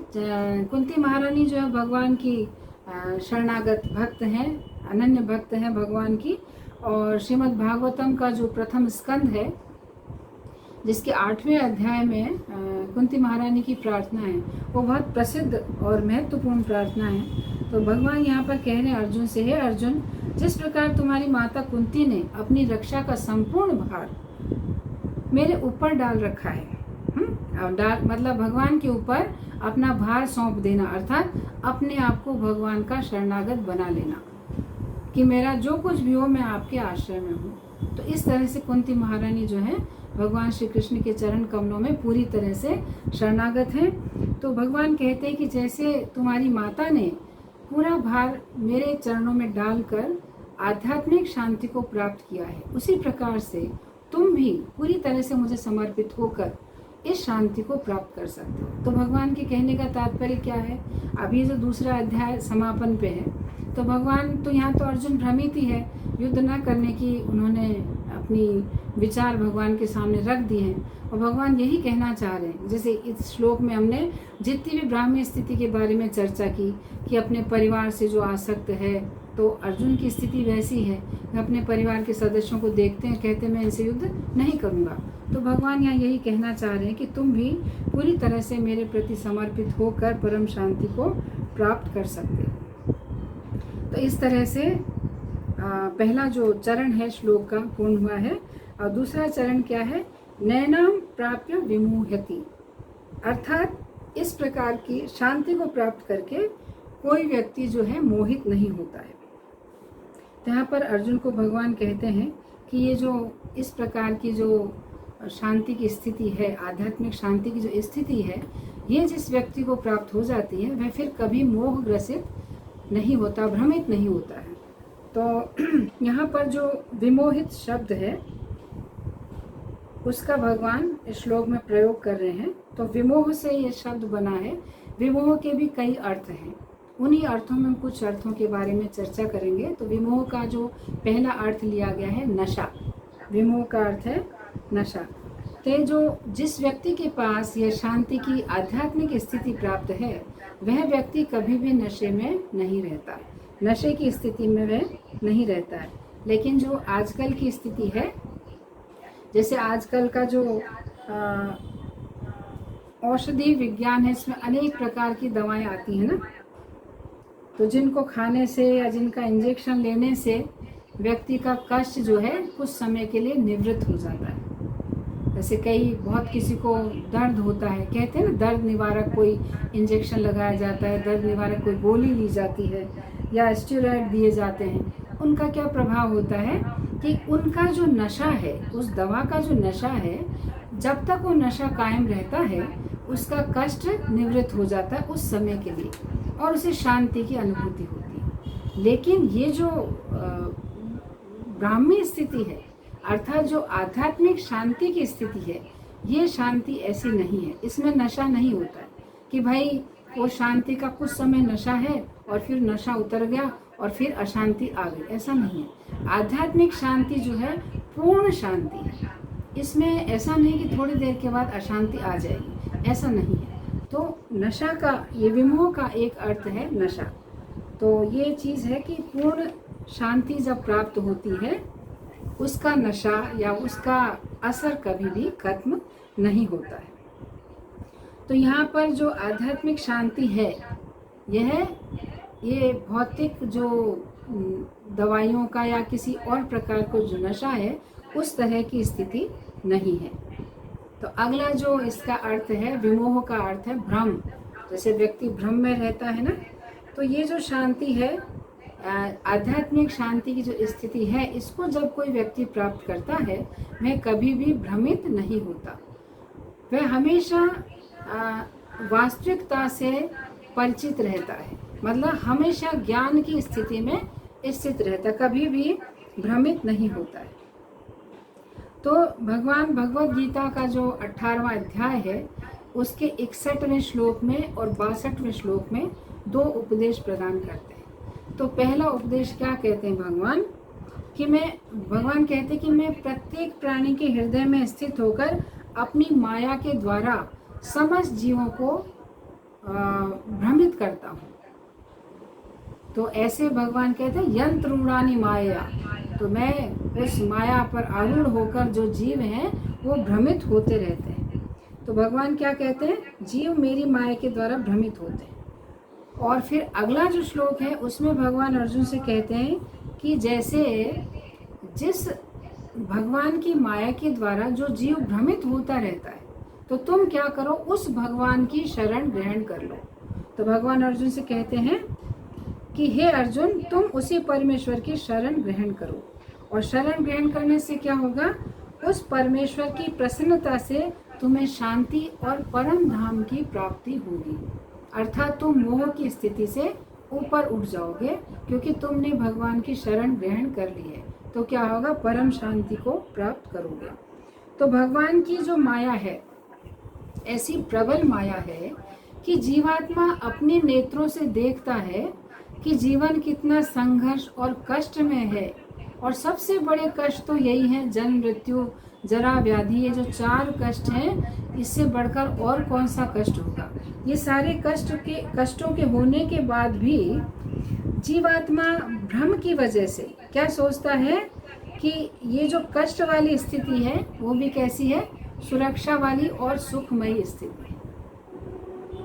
कुंती महारानी जो है भगवान की शरणागत भक्त हैं, अनन्य भक्त हैं भगवान की। और श्रीमद् भागवतम का जो प्रथम स्कंद है, जिसके 8वें अध्याय में कुंती महारानी की प्रार्थना है, वो बहुत प्रसिद्ध और महत्वपूर्ण प्रार्थना है। तो भगवान यहाँ पर कह रहे हैं अर्जुन से, हे अर्जुन, जिस प्रकार तुम्हारी माता कुंती ने अपनी रक्षा का संपूर्ण भार मेरे ऊपर डाल रखा है, डाल मतलब भगवान के ऊपर अपना भार सौंप देना, अर्थात अपने आप को भगवान का शरणागत बना लेना कि मेरा जो कुछ भी हो मैं आपके आश्रय में हूँ। तो इस तरह से कुंती महारानी जो है भगवान श्री कृष्ण के चरण कमलों में पूरी तरह से शरणागत हैं। तो भगवान कहते हैं कि जैसे तुम्हारी माता ने पूरा भार मेरे चरणों में डालकर आध्यात्मिक शांति को प्राप्त किया है, उसी प्रकार से तुम भी पूरी तरह से मुझे समर्पित होकर इस शांति को प्राप्त कर सकते हो। तो भगवान के कहने का तात्पर्य क्या है? अभी जो दूसरा अध्याय समापन पे है, तो भगवान तो यहाँ तो अर्जुन भ्रमित ही है, युद्ध न करने की उन्होंने अपनी विचार भगवान के सामने रख दिए हैं और भगवान यही कहना चाह रहे हैं। जैसे इस श्लोक में हमने जितनी भी ब्राह्मी स्थिति के बारे में चर्चा की कि अपने परिवार से जो आसक्त है, तो अर्जुन की स्थिति वैसी है, अपने परिवार के सदस्यों को देखते हैं, कहते हैं मैं इनसे युद्ध नहीं करूँगा। तो भगवान यहाँ यही कहना चाह रहे हैं कि तुम भी पूरी तरह से मेरे प्रति समर्पित होकर परम शांति को प्राप्त कर सकते हो। तो इस तरह से पहला जो चरण है श्लोक का पूर्ण हुआ है। और दूसरा चरण क्या है? नैनाम प्राप्य विमुह्यति, अर्थात इस प्रकार की शांति को प्राप्त करके कोई व्यक्ति जो है मोहित नहीं होता है। तो यहाँ पर अर्जुन को भगवान कहते हैं कि ये जो इस प्रकार की जो शांति की स्थिति है, आध्यात्मिक शांति की जो स्थिति है, ये जिस व्यक्ति को प्राप्त हो जाती है वह फिर कभी मोहग्रसित नहीं होता, भ्रमित नहीं होता है। तो यहाँ पर जो विमोहित शब्द है उसका भगवान इस श्लोक में प्रयोग कर रहे हैं। तो विमोह से ये शब्द बना है। विमोह के भी कई अर्थ हैं, उन्हीं अर्थों में कुछ अर्थों के बारे में चर्चा करेंगे। तो विमोह का जो पहला अर्थ लिया गया है नशा, विमोह का अर्थ है नशा। तो जो जिस व्यक्ति के पास यह शांति की आध्यात्मिक स्थिति प्राप्त है, वह व्यक्ति कभी भी नशे में नहीं रहता, नशे की स्थिति में वह नहीं रहता है। लेकिन जो आजकल की स्थिति है, जैसे आजकल का जो औषधि विज्ञान है, इसमें अनेक प्रकार की दवाएं आती हैं ना, तो जिनको खाने से या जिनका इंजेक्शन लेने से व्यक्ति का कष्ट जो है कुछ समय के लिए निवृत्त हो जाता है। जैसे बहुत किसी को दर्द होता है, कहते हैं ना दर्द निवारक कोई इंजेक्शन लगाया जाता है, दर्द निवारक कोई गोली ली जाती है या स्टेरॉइड दिए जाते हैं। उनका क्या प्रभाव होता है कि उनका जो नशा है, उस दवा का जो नशा है, जब तक वो नशा कायम रहता है उसका कष्ट निवृत्त हो जाता है उस समय के लिए और उसे शांति की अनुभूति होती है। लेकिन ये जो ब्राह्मी स्थिति है, अर्थात जो आध्यात्मिक शांति की स्थिति है, ये शांति ऐसी नहीं है। इसमें नशा नहीं होता है कि भाई वो शांति का कुछ समय नशा है और फिर नशा उतर गया और फिर अशांति आ गई, ऐसा नहीं है। आध्यात्मिक शांति जो है पूर्ण शांति है। इसमें ऐसा नहीं कि थोड़ी देर के बाद अशांति आ जाएगी, ऐसा नहीं है। तो नशा का, ये विमोह का एक अर्थ है नशा। तो ये चीज़ है कि पूर्ण शांति जब प्राप्त होती है, उसका नशा या उसका असर कभी भी खत्म नहीं होता है। तो यहाँ पर जो आध्यात्मिक शांति है, ये भौतिक जो दवाइयों का या किसी और प्रकार को जो नशा है, उस तरह की स्थिति नहीं है। तो अगला जो इसका अर्थ है, विमोह का अर्थ है भ्रम। जैसे व्यक्ति भ्रम में रहता है ना, तो ये जो शांति है, आध्यात्मिक शांति की जो स्थिति है, इसको जब कोई व्यक्ति प्राप्त करता है, वह कभी भी भ्रमित नहीं होता। वह हमेशा वास्तविकता से परिचित रहता है, मतलब हमेशा ज्ञान की स्थिति में स्थित रहता है, कभी भी भ्रमित नहीं होता है। तो भगवान भगवत गीता का जो 18वां अध्याय है उसके 61वें श्लोक में और 62वें श्लोक में 2 उपदेश प्रदान करते हैं। तो पहला उपदेश क्या कहते हैं भगवान कहते हैं कि मैं प्रत्येक प्राणी के हृदय में स्थित होकर अपनी माया के द्वारा समस्त जीवों को भ्रमित करता हूँ। तो ऐसे भगवान कहते हैं यंत्रूणानि माया, तो मैं उस माया पर आरूढ़ होकर जो जीव हैं वो भ्रमित होते रहते हैं। तो भगवान क्या कहते हैं, जीव मेरी माया के द्वारा भ्रमित होते हैं। और फिर अगला जो श्लोक है उसमें भगवान अर्जुन से कहते हैं कि जैसे जिस भगवान की माया के द्वारा जो जीव भ्रमित होता रहता है तो तुम क्या करो, उस भगवान की शरण ग्रहण कर लो। तो भगवान अर्जुन से कहते हैं कि हे अर्जुन, तुम उसी परमेश्वर की शरण ग्रहण करो। और शरण ग्रहण करने से क्या होगा, उस परमेश्वर की प्रसन्नता से तुम्हें शांति और परम धाम की प्राप्ति होगी। अर्थात तुम मोह की स्थिति से ऊपर उठ जाओगे, क्योंकि तुमने भगवान की शरण ग्रहण कर ली है। तो क्या होगा, परम शांति को प्राप्त करोगे। तो भगवान की जो माया है ऐसी प्रबल माया है कि जीवात्मा अपने नेत्रों से देखता है कि जीवन कितना संघर्ष और कष्ट में है। और सबसे बड़े कष्ट तो यही है, जन्म मृत्यु जरा व्याधि, ये जो 4 कष्ट हैं, इससे बढ़कर और कौन सा कष्ट होगा। ये सारे कष्टों के होने के बाद भी जीवात्मा भ्रम की वजह से क्या सोचता है कि ये जो कष्ट वाली स्थिति है वो भी कैसी है, सुरक्षा वाली और सुखमयी स्थिति।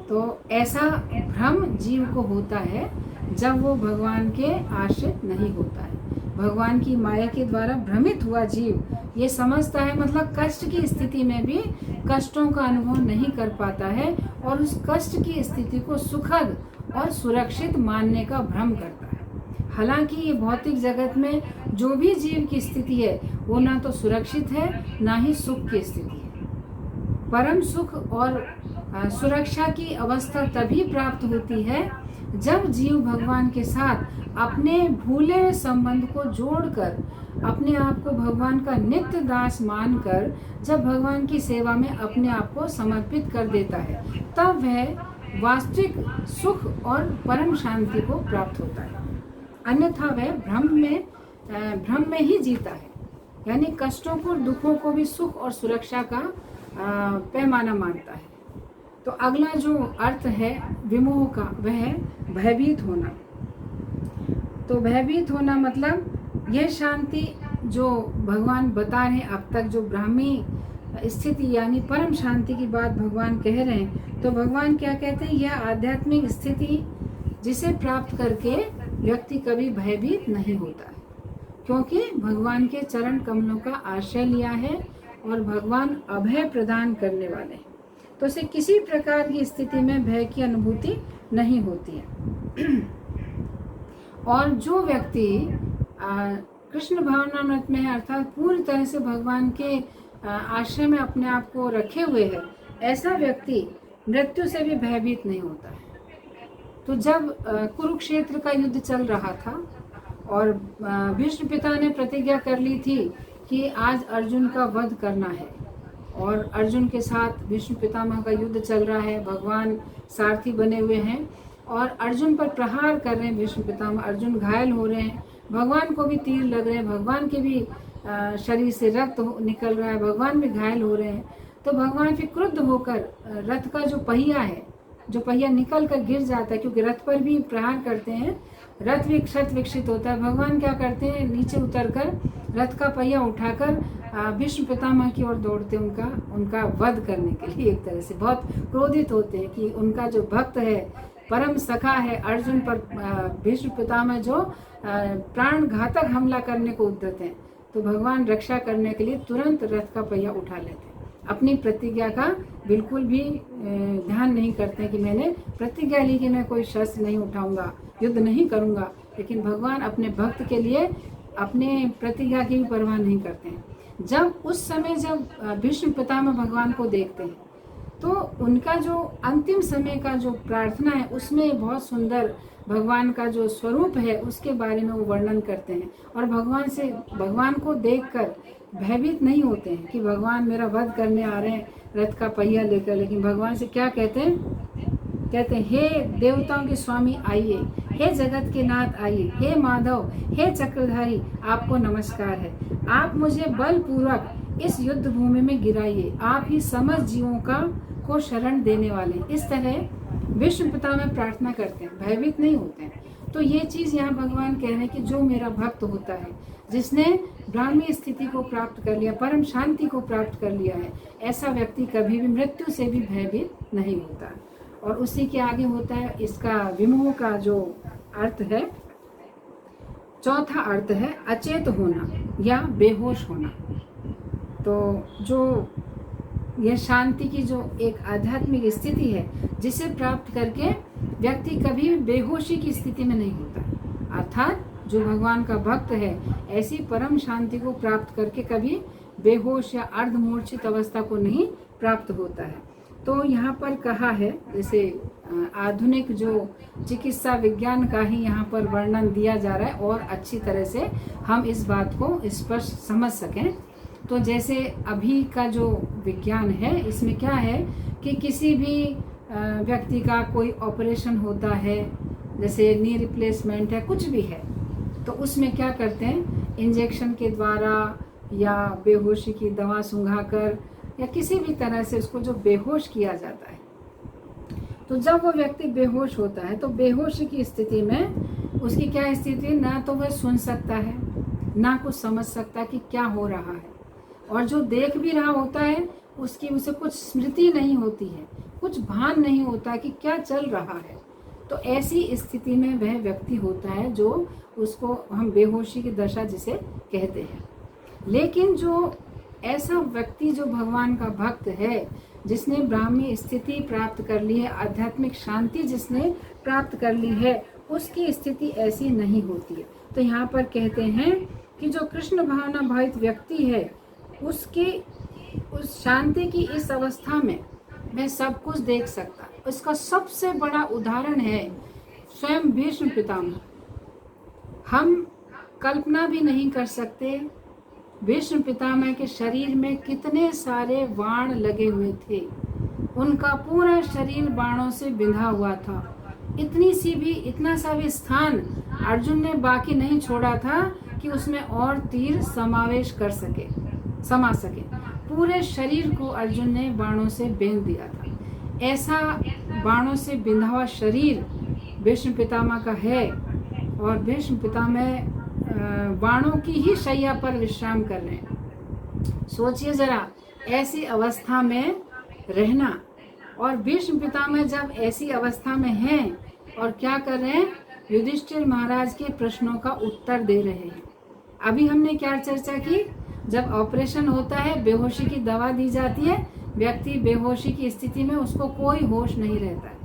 तो ऐसा भ्रम जीव को होता है जब वो भगवान के आश्रित नहीं होता है। भगवान की माया के द्वारा भ्रमित हुआ जीव ये समझता है, मतलब कष्ट की स्थिति में भी कष्टों का अनुभव नहीं कर पाता है और उस कष्ट की स्थिति को सुखद और सुरक्षित मानने का भ्रम करता है। हालांकि ये भौतिक जगत में जो भी जीव की स्थिति है वो ना तो सुरक्षित है ना ही सुख की स्थिति है। परम सुख और सुरक्षा की अवस्था तभी प्राप्त होती है जब जीव भगवान के साथ अपने भूले हुए संबंध को जोड़कर अपने आप को भगवान का नित्य दास मानकर जब भगवान की सेवा में अपने आप को समर्पित कर देता है, तब वह वास्तविक सुख और परम शांति को प्राप्त होता है। अन्यथा वह भ्रम में ही जीता है, यानी कष्टों को दुखों को भी सुख और सुरक्षा का पैमाना मानता है। तो अगला जो अर्थ है विमोह का, वह है भयभीत होना। तो भयभीत होना मतलब यह शांति जो भगवान बता रहे हैं अब तक, जो ब्राह्मी स्थिति यानी परम शांति की बात भगवान कह रहे हैं, तो भगवान क्या कहते हैं, यह आध्यात्मिक स्थिति जिसे प्राप्त करके व्यक्ति कभी भयभीत नहीं होता है, क्योंकि भगवान के चरण कमलों का आश्रय लिया है और भगवान अभय प्रदान करने वाले हैं। तो उसे किसी प्रकार की स्थिति में भय की अनुभूति नहीं होती है। और जो व्यक्ति कृष्ण भावनामृत में है, अर्थात पूरी तरह से भगवान के आश्रय में अपने आप को रखे हुए है, ऐसा व्यक्ति मृत्यु से भी भयभीत नहीं होता है। तो जब कुरुक्षेत्र का युद्ध चल रहा था और भीष्म पिता ने प्रतिज्ञा कर ली थी कि आज अर्जुन का वध करना है, और अर्जुन के साथ भीष्म पितामह का युद्ध चल रहा है, भगवान सारथी बने हुए हैं और अर्जुन पर प्रहार कर रहे हैं भीष्म पितामह। अर्जुन घायल हो रहे हैं, भगवान को भी तीर लग रहे हैं, भगवान के भी शरीर से रक्त निकल रहा है, भगवान भी घायल हो रहे हैं। तो भगवान फिर क्रुद्ध होकर रथ का जो पहिया है, जो पहिया निकल कर गिर जाता है, क्योंकि रथ पर भी प्रहार करते हैं, रथ भी क्षत विक्षित होता है। भगवान क्या करते हैं, नीचे उतरकर रथ का पहिया उठाकर भीष्म पितामह की ओर दौड़ते उनका वध करने के लिए। एक तरह से बहुत क्रोधित होते हैं कि उनका जो भक्त है, परम सखा है अर्जुन पर भीष्म पितामह जो प्राण घातक हमला करने को उद्यत हैं, तो भगवान रक्षा करने के लिए तुरंत रथ का पहिया उठा लेते हैं। अपनी प्रतिज्ञा का बिल्कुल भी ध्यान नहीं करते कि मैंने प्रतिज्ञा ली कि मैं कोई शस्त्र नहीं उठाऊंगा, युद्ध नहीं करूंगा, लेकिन भगवान अपने भक्त के लिए अपने प्रतिज्ञा की भी परवाह नहीं करते हैं। जब उस समय जब भीष्म पितामह भगवान को देखते हैं तो उनका जो अंतिम समय का जो प्रार्थना है उसमें बहुत सुंदर भगवान का जो स्वरूप है उसके बारे में वो वर्णन करते हैं, और भगवान को देखकर भयभीत नहीं होते हैं कि भगवान मेरा वध करने आ रहे हैं रथ का पहिया लेकर, लेकिन भगवान से क्या कहते हैं हे देवताओं के स्वामी आइए, हे जगत के नाथ आइए, हे माधव, हे चक्रधारी, आपको नमस्कार है, आप मुझे बलपूर्वक इस युद्ध भूमि में गिराइए, आप ही समस्त जीवों को शरण देने वाले। इस तरह विष्णु पिता में प्रार्थना करते हैं, भयभीत नहीं होते हैं। तो ये चीज यहाँ भगवान कह रहे हैं कि जो मेरा भक्त होता है, जिसने ब्राह्मी स्थिति को प्राप्त कर लिया, परम शांति को प्राप्त कर लिया है, ऐसा व्यक्ति कभी भी मृत्यु से भी भयभीत नहीं होता। और उसी के आगे होता है इसका विमोह का जो अर्थ है, चौथा अर्थ है अचेत होना या बेहोश होना। तो जो यह शांति की जो एक आध्यात्मिक स्थिति है जिसे प्राप्त करके व्यक्ति कभी भी बेहोशी की स्थिति में नहीं होता, अर्थात जो भगवान का भक्त है ऐसी परम शांति को प्राप्त करके कभी बेहोश या अर्धमूर्छित अवस्था को नहीं प्राप्त होता है। तो यहाँ पर कहा है, जैसे आधुनिक जो चिकित्सा विज्ञान का ही यहाँ पर वर्णन दिया जा रहा है और अच्छी तरह से हम इस बात को स्पष्ट समझ सकें। तो जैसे अभी का जो विज्ञान है इसमें क्या है कि किसी भी व्यक्ति का कोई ऑपरेशन होता है, जैसे नी रिप्लेसमेंट है, कुछ भी है, तो उसमें क्या करते हैं, इंजेक्शन के द्वारा या बेहोशी की दवा सुंघाकर या किसी भी तरह से उसको जो बेहोश किया जाता है। तो जब वो व्यक्ति बेहोश होता है तो बेहोशी की स्थिति में उसकी क्या स्थिति, ना तो वह सुन सकता है, ना कुछ समझ सकता कि क्या हो रहा है, और जो देख भी रहा होता है उसकी उसे कुछ स्मृति नहीं होती है, कुछ भान नहीं होता कि क्या चल रहा है। तो ऐसी स्थिति में वह व्यक्ति होता है जो उसको हम बेहोशी की दशा जिसे कहते हैं। लेकिन जो ऐसा व्यक्ति जो भगवान का भक्त है, जिसने ब्राह्मी स्थिति प्राप्त कर ली है, आध्यात्मिक शांति जिसने प्राप्त कर ली है, उसकी स्थिति ऐसी नहीं होती है। तो यहाँ पर कहते हैं कि जो कृष्ण भावना भावित व्यक्ति है उसकी उस शांति की इस अवस्था में वह सब कुछ देख सकता है। उसका सबसे बड़ा उदाहरण है स्वयं भीष्म पितामह। हम कल्पना भी नहीं कर सकते भीष्म पितामह के शरीर में कितने सारे बाण लगे हुए थे। उनका पूरा शरीर बाणों से बिंधा हुआ था। इतना सा भी स्थान अर्जुन ने बाकी नहीं छोड़ा था कि उसमें और तीर समा सके। पूरे शरीर को अर्जुन ने बाणों से बेंध दिया था। ऐसा बाणों से बिंधा हुआ शरीर भीष्म पितामह का है, और भीष्म पितामह बाणों की ही शैया पर विश्राम कर रहे हैं। सोचिए जरा ऐसी अवस्था में रहना, और भीष्म पितामह जब ऐसी अवस्था में हैं और क्या कर रहे हैं, युधिष्ठिर महाराज के प्रश्नों का उत्तर दे रहे हैं। अभी हमने क्या चर्चा की, जब ऑपरेशन होता है बेहोशी की दवा दी जाती है, व्यक्ति बेहोशी की स्थिति में उसको कोई होश नहीं रहता है।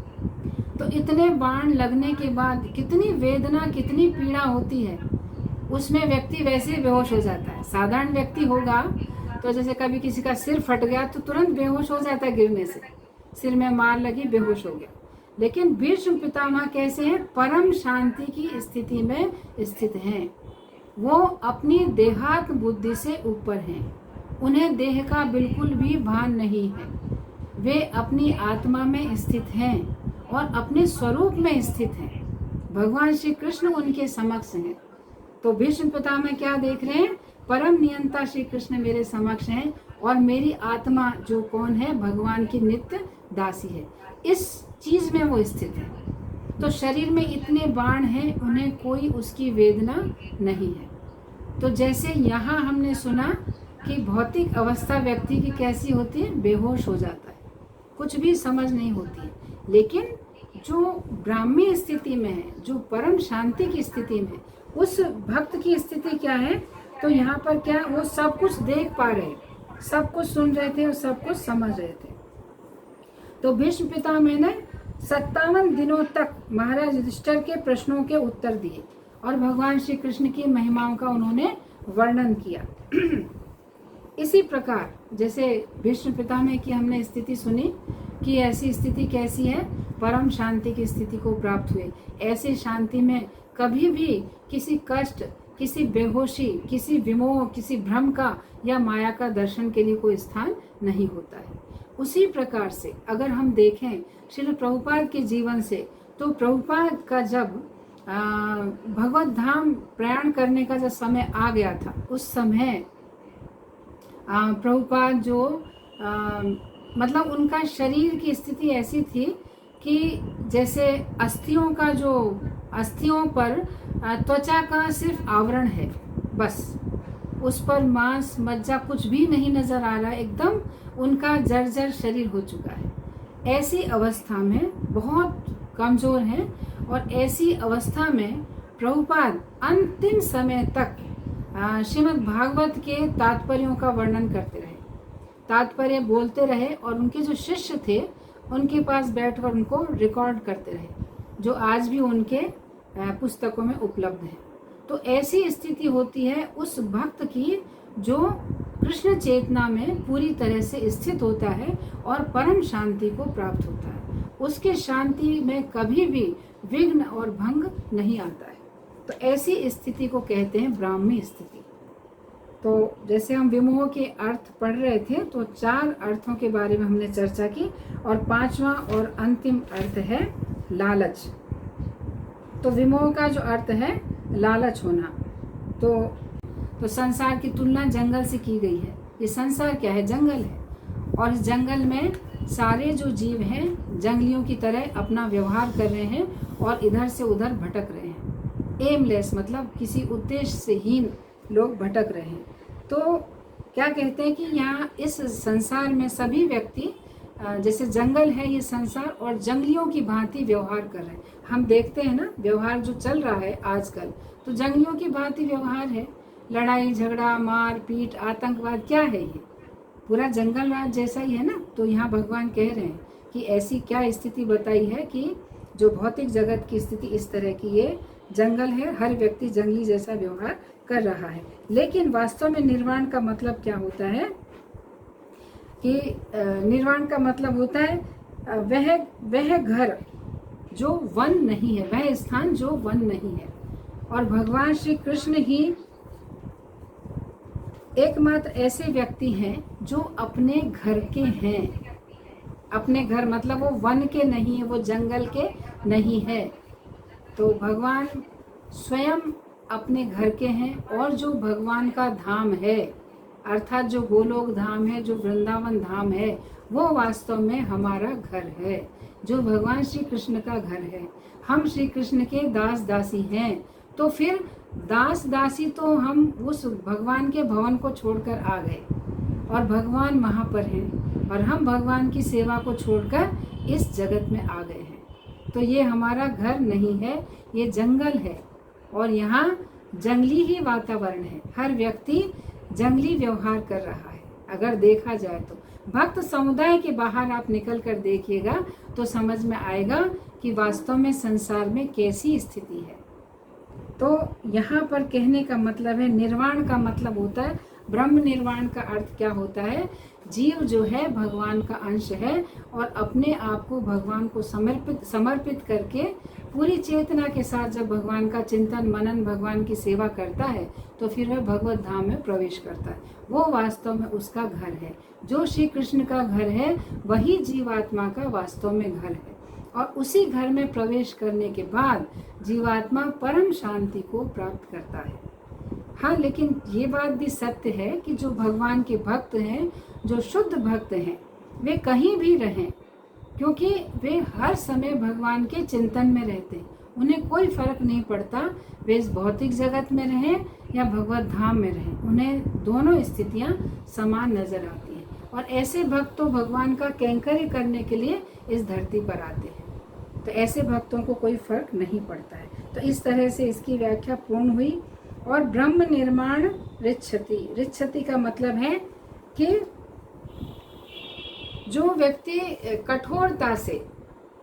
तो इतने बाण लगने के बाद कितनी वेदना, कितनी पीड़ा होती है, उसमें व्यक्ति वैसे ही बेहोश हो जाता है। साधारण व्यक्ति होगा तो जैसे कभी किसी का सिर फट गया तो तुरंत बेहोश हो जाता है, गिरने से सिर में मार लगी, बेहोश हो गया। लेकिन भीष्म पितामह कैसे हैं, परम शांति की स्थिति में स्थित हैं। वो अपनी देहात्म बुद्धि से ऊपर हैं, उन्हें देह का बिल्कुल भी भान नहीं है। वे अपनी आत्मा में स्थित हैं और अपने स्वरूप में स्थित हैं। भगवान श्री कृष्ण उनके समक्ष हैं। तो भीष्म पितामह क्या देख रहे हैं, परम नियंता श्री कृष्ण मेरे समक्ष हैं और मेरी आत्मा जो कौन है, भगवान की नित्य दासी है। इस चीज में वो स्थित है। तो शरीर में इतने बाण हैं, उन्हें कोई उसकी वेदना नहीं है। तो जैसे यहाँ हमने सुना कि भौतिक अवस्था व्यक्ति की कैसी होती है, बेहोश हो जाता है, कुछ भी समझ नहीं होती है। लेकिन जो ब्राह्मी स्थिति में है, जो परम शांति की स्थिति में, उस भक्त की स्थिति क्या है, तो यहाँ पर क्या, वो सब कुछ देख पा रहे, सब कुछ सुन रहे थे और सब कुछ समझ रहे थे। तो भीष्म पितामह ने 57 दिनों तक महाराज युधिष्ठिर के प्रश्नों के उत्तर दिए और भगवान श्री कृष्ण की महिमाओं का उन्होंने वर्णन किया। इसी प्रकार जैसे भीष्म पितामह की हमने स्थिति सुनी कि ऐसी स्थिति कैसी है, परम शांति की स्थिति को प्राप्त हुए। ऐसी शांति में कभी भी किसी कष्ट, किसी बेहोशी, किसी विमोह, किसी भ्रम का या माया का दर्शन के लिए कोई स्थान नहीं होता है। उसी प्रकार से अगर हम देखें श्रील प्रभुपाद के जीवन से, तो प्रभुपाद का जब भगवत धाम प्रयाण करने का जब समय आ गया था, उस समय प्रभुपाद जो मतलब उनका शरीर की स्थिति ऐसी थी कि जैसे अस्थियों पर त्वचा का सिर्फ आवरण है, बस उस पर मांस मज्जा कुछ भी नहीं नजर आ रहा है, एकदम उनका जर्जर शरीर हो चुका है। ऐसी अवस्था में बहुत कमजोर हैं, और ऐसी अवस्था में प्रभुपाद अंतिम समय तक श्रीमद् भागवत के तात्पर्यों का वर्णन करते रहे, तात्पर्य बोलते रहे, और उनके जो शिष्य थे उनके पास बैठकर उनको रिकॉर्ड करते रहे, जो आज भी उनके पुस्तकों में उपलब्ध है। तो ऐसी स्थिति होती है उस भक्त की जो कृष्ण चेतना में पूरी तरह से स्थित होता है और परम शांति को प्राप्त होता है। उसके शांति में कभी भी विघ्न और भंग नहीं आता है। तो ऐसी स्थिति को कहते हैं ब्राह्मी स्थिति। तो जैसे हम विमोह के अर्थ पढ़ रहे थे, तो 4 अर्थों के बारे में हमने चर्चा की, और 5वां और अंतिम अर्थ है लालच। तो विमोह का जो अर्थ है लालच होना, तो संसार की तुलना जंगल से की गई है। ये संसार क्या है? जंगल है, और इस जंगल में सारे जो जीव हैं जंगलियों की तरह अपना व्यवहार कर रहे हैं और इधर से उधर भटक रहे हैं। एमलेस मतलब किसी उद्देश्य से हीन लोग भटक रहे हैं। तो क्या कहते हैं कि यहाँ इस संसार में सभी व्यक्ति जैसे जंगल है ये संसार, और जंगलियों की भांति व्यवहार कर रहे हैं। हम देखते हैं ना व्यवहार जो चल रहा है आजकल, तो जंगलियों की भांति व्यवहार है। लड़ाई झगड़ा, मार पीट, आतंकवाद, क्या है ये? पूरा जंगल राज जैसा ही है ना। तो यहाँ भगवान कह रहे हैं कि ऐसी क्या स्थिति बताई है कि जो भौतिक जगत की स्थिति इस तरह की, ये जंगल है, हर व्यक्ति जंगली जैसा व्यवहार कर रहा है। लेकिन वास्तव में निर्वाण का मतलब क्या होता है कि निर्वाण का मतलब होता है वह घर जो वन नहीं है, वह स्थान जो वन नहीं है। और भगवान श्री कृष्ण ही एकमात्र ऐसे व्यक्ति हैं जो अपने घर के हैं। अपने घर मतलब वो वन के नहीं है, वो जंगल के नहीं है। तो भगवान स्वयं अपने घर के हैं, और जो भगवान का धाम है, अर्थात जो गोलोक धाम है, जो वृंदावन धाम है, वो वास्तव में हमारा घर है, जो भगवान श्री कृष्ण का घर है। हम श्री कृष्ण के दास दासी हैं। तो फिर दास दासी तो हम उस भगवान के भवन को छोड़कर आ गए, और भगवान वहाँ पर हैं, और हम भगवान की सेवा को छोड़कर इस जगत में आ गए हैं। तो ये हमारा घर नहीं है, ये जंगल है, और यहाँ जंगली ही वातावरण है। हर व्यक्ति जंगली व्यवहार कर रहा है। अगर देखा जाए तो भक्त समुदाय के बाहर आप निकल कर देखिएगा तो समझ में आएगा कि वास्तव में संसार में कैसी स्थिति है। तो यहाँ पर कहने का मतलब है, निर्वाण का मतलब होता है, ब्रह्म निर्वाण का अर्थ क्या होता है? जीव जो है भगवान का अंश है, और अपने आप को भगवान को समर्पित करके पूरी चेतना के साथ जब भगवान का चिंतन मनन, भगवान की सेवा करता है, तो फिर वह भगवत धाम में प्रवेश करता है। वो वास्तव में उसका घर है। जो श्री कृष्ण का घर है वही जीवात्मा का वास्तव में घर है, और उसी घर में प्रवेश करने के बाद जीवात्मा परम शांति को प्राप्त करता है। हाँ, लेकिन ये बात भी सत्य है कि जो भगवान के भक्त हैं, जो शुद्ध भक्त हैं, वे कहीं भी रहें, क्योंकि वे हर समय भगवान के चिंतन में रहते हैं। उन्हें कोई फर्क नहीं पड़ता वे इस भौतिक जगत में रहें या भगवत धाम में रहें, उन्हें दोनों स्थितियाँ समान नजर आती हैं। और ऐसे भक्त तो भगवान का कैंकर्य करने के लिए इस धरती पर आते हैं। तो ऐसे भक्तों को कोई फर्क नहीं पड़ता है। तो इस तरह से इसकी व्याख्या पूर्ण हुई। और ब्रह्म निर्माण रिच्छति, रिच्छति का मतलब है कि जो व्यक्ति कठोरता से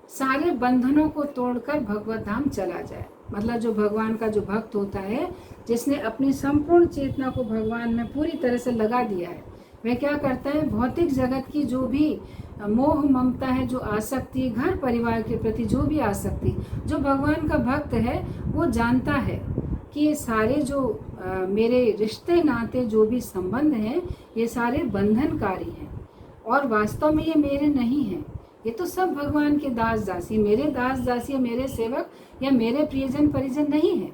सारे बंधनों को तोड़कर भगवत धाम चला जाए, मतलब जो भगवान का जो भक्त होता है, जिसने अपनी संपूर्ण चेतना को भगवान में पूरी तरह से लगा दिया है, वह क्या करता है, भौतिक जगत की जो भी मोह ममता है, जो आसक्ति, घर परिवार के प्रति जो भी आसक्ति, जो भगवान का भक्त है वो जानता है कि ये सारे जो मेरे रिश्ते नाते जो भी संबंध हैं ये सारे बंधनकारी हैं और वास्तव में ये मेरे नहीं हैं। ये तो सब भगवान के दास दासी, मेरे दास दासी या मेरे सेवक या मेरे प्रियजन परिजन नहीं है।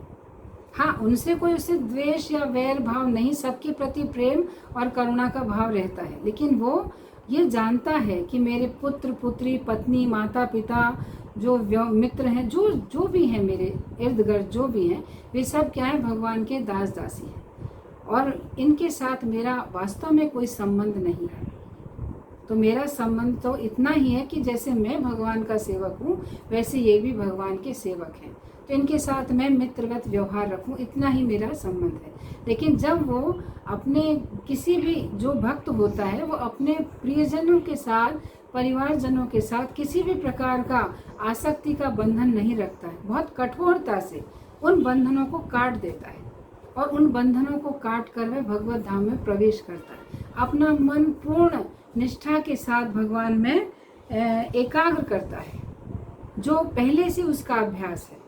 हाँ, उनसे कोई उसे द्वेष या वैर भाव नहीं, सबके प्रति प्रेम और करुणा का भाव रहता है, लेकिन वो ये जानता है कि मेरे पुत्र पुत्री, पत्नी, माता पिता, जो मित्र हैं, जो जो भी हैं मेरे इर्द गिर्द जो भी हैं, वे सब क्या है, भगवान के दास दासी हैं और इनके साथ मेरा वास्तव में कोई संबंध नहीं है। तो मेरा संबंध तो इतना ही है कि जैसे मैं भगवान का सेवक हूँ वैसे ये भी भगवान के सेवक हैं, तो इनके साथ मैं मित्रवत व्यवहार रखूँ, इतना ही मेरा संबंध है। लेकिन जब वो अपने किसी भी जो भक्त होता है वो अपने प्रियजनों के साथ, परिवारजनों के साथ किसी भी प्रकार का आसक्ति का बंधन नहीं रखता है, बहुत कठोरता से उन बंधनों को काट देता है और उन बंधनों को काट कर वह भगवत धाम में प्रवेश करता है, अपना मन पूर्ण निष्ठा के साथ भगवान में एकाग्र करता है, जो पहले से उसका अभ्यास है।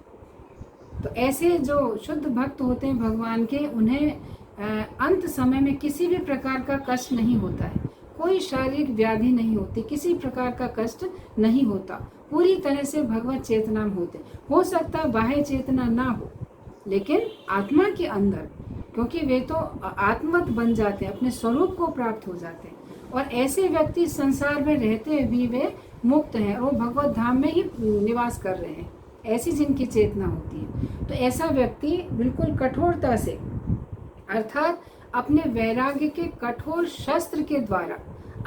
तो ऐसे जो शुद्ध भक्त होते हैं भगवान के, उन्हें अंत समय में किसी भी प्रकार का कष्ट नहीं होता है, कोई शारीरिक व्याधि नहीं होती, किसी प्रकार का कष्ट नहीं होता, पूरी तरह से भगवत चेतना में होते। हो सकता बाह्य चेतना ना हो, लेकिन आत्मा के अंदर, क्योंकि वे तो आत्मवत बन जाते हैं, अपने स्वरूप को प्राप्त हो जाते हैं। और ऐसे व्यक्ति संसार में रहते भी वे मुक्त हैं और वो भगवत धाम में ही निवास कर रहे हैं, ऐसी जिनकी चेतना होती है। तो ऐसा व्यक्ति बिल्कुल कठोरता से, अर्थात अपने वैराग्य के कठोर शस्त्र के द्वारा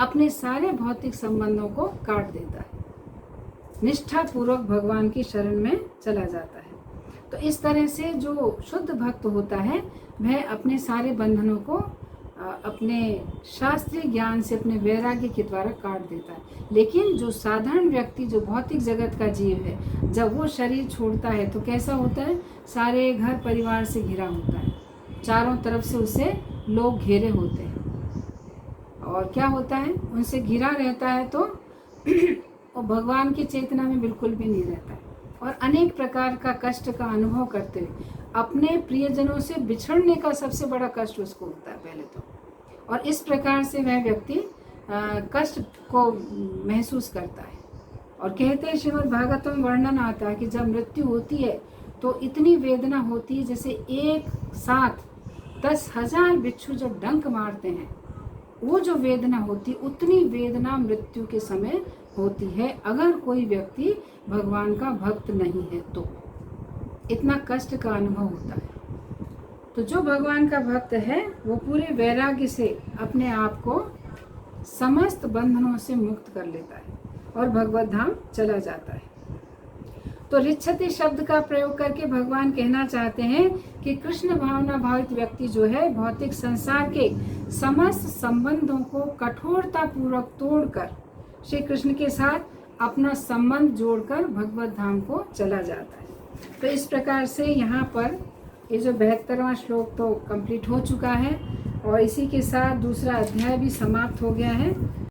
अपने सारे भौतिक संबंधों को काट देता है, निष्ठा पूर्वक भगवान की शरण में चला जाता है। तो इस तरह से जो शुद्ध भक्त होता है वह अपने सारे बंधनों को अपने शास्त्रीय ज्ञान से, अपने वैराग्य के द्वारा काट देता है। लेकिन जो साधारण व्यक्ति, जो भौतिक जगत का जीव है, जब वो शरीर छोड़ता है तो कैसा होता है, सारे घर परिवार से घिरा होता है, चारों तरफ से उसे लोग घेरे होते हैं और क्या होता है, उनसे घिरा रहता है तो वो भगवान की चेतना में बिल्कुल भी नहीं रहता है और अनेक प्रकार का कष्ट का अनुभव करते हुए अपने प्रियजनों से बिछड़ने का सबसे बड़ा कष्ट उसको होता है पहले तो। और इस प्रकार से वह व्यक्ति कष्ट को महसूस करता है और कहते हैं, श्रीमद् भागवत में वर्णन आता है कि जब मृत्यु होती है तो इतनी वेदना होती है जैसे एक साथ 10,000 बिच्छू जब डंक मारते हैं, वो जो वेदना होती, उतनी वेदना मृत्यु के समय होती है अगर कोई व्यक्ति भगवान का भक्त नहीं है तो। इतना कष्ट का अनुभव होता है। तो जो भगवान का भक्त है वो पूरे वैराग्य से अपने आप को समस्त बंधनों से मुक्त कर लेता है और भगवत धाम चला जाता है। तो रिच्छति शब्द का प्रयोग करके भगवान कहना चाहते हैं कि कृष्ण भावना भावित व्यक्ति जो है भौतिक संसार के समस्त संबंधों को कठोरता पूर्वक तोड़कर श्री कृष्ण के साथ अपना संबंध जोड़कर भगवत धाम को चला जाता है। तो इस प्रकार से यहाँ पर ये जो 72वां श्लोक तो कंप्लीट हो चुका है और इसी के साथ दूसरा अध्याय भी समाप्त हो गया है।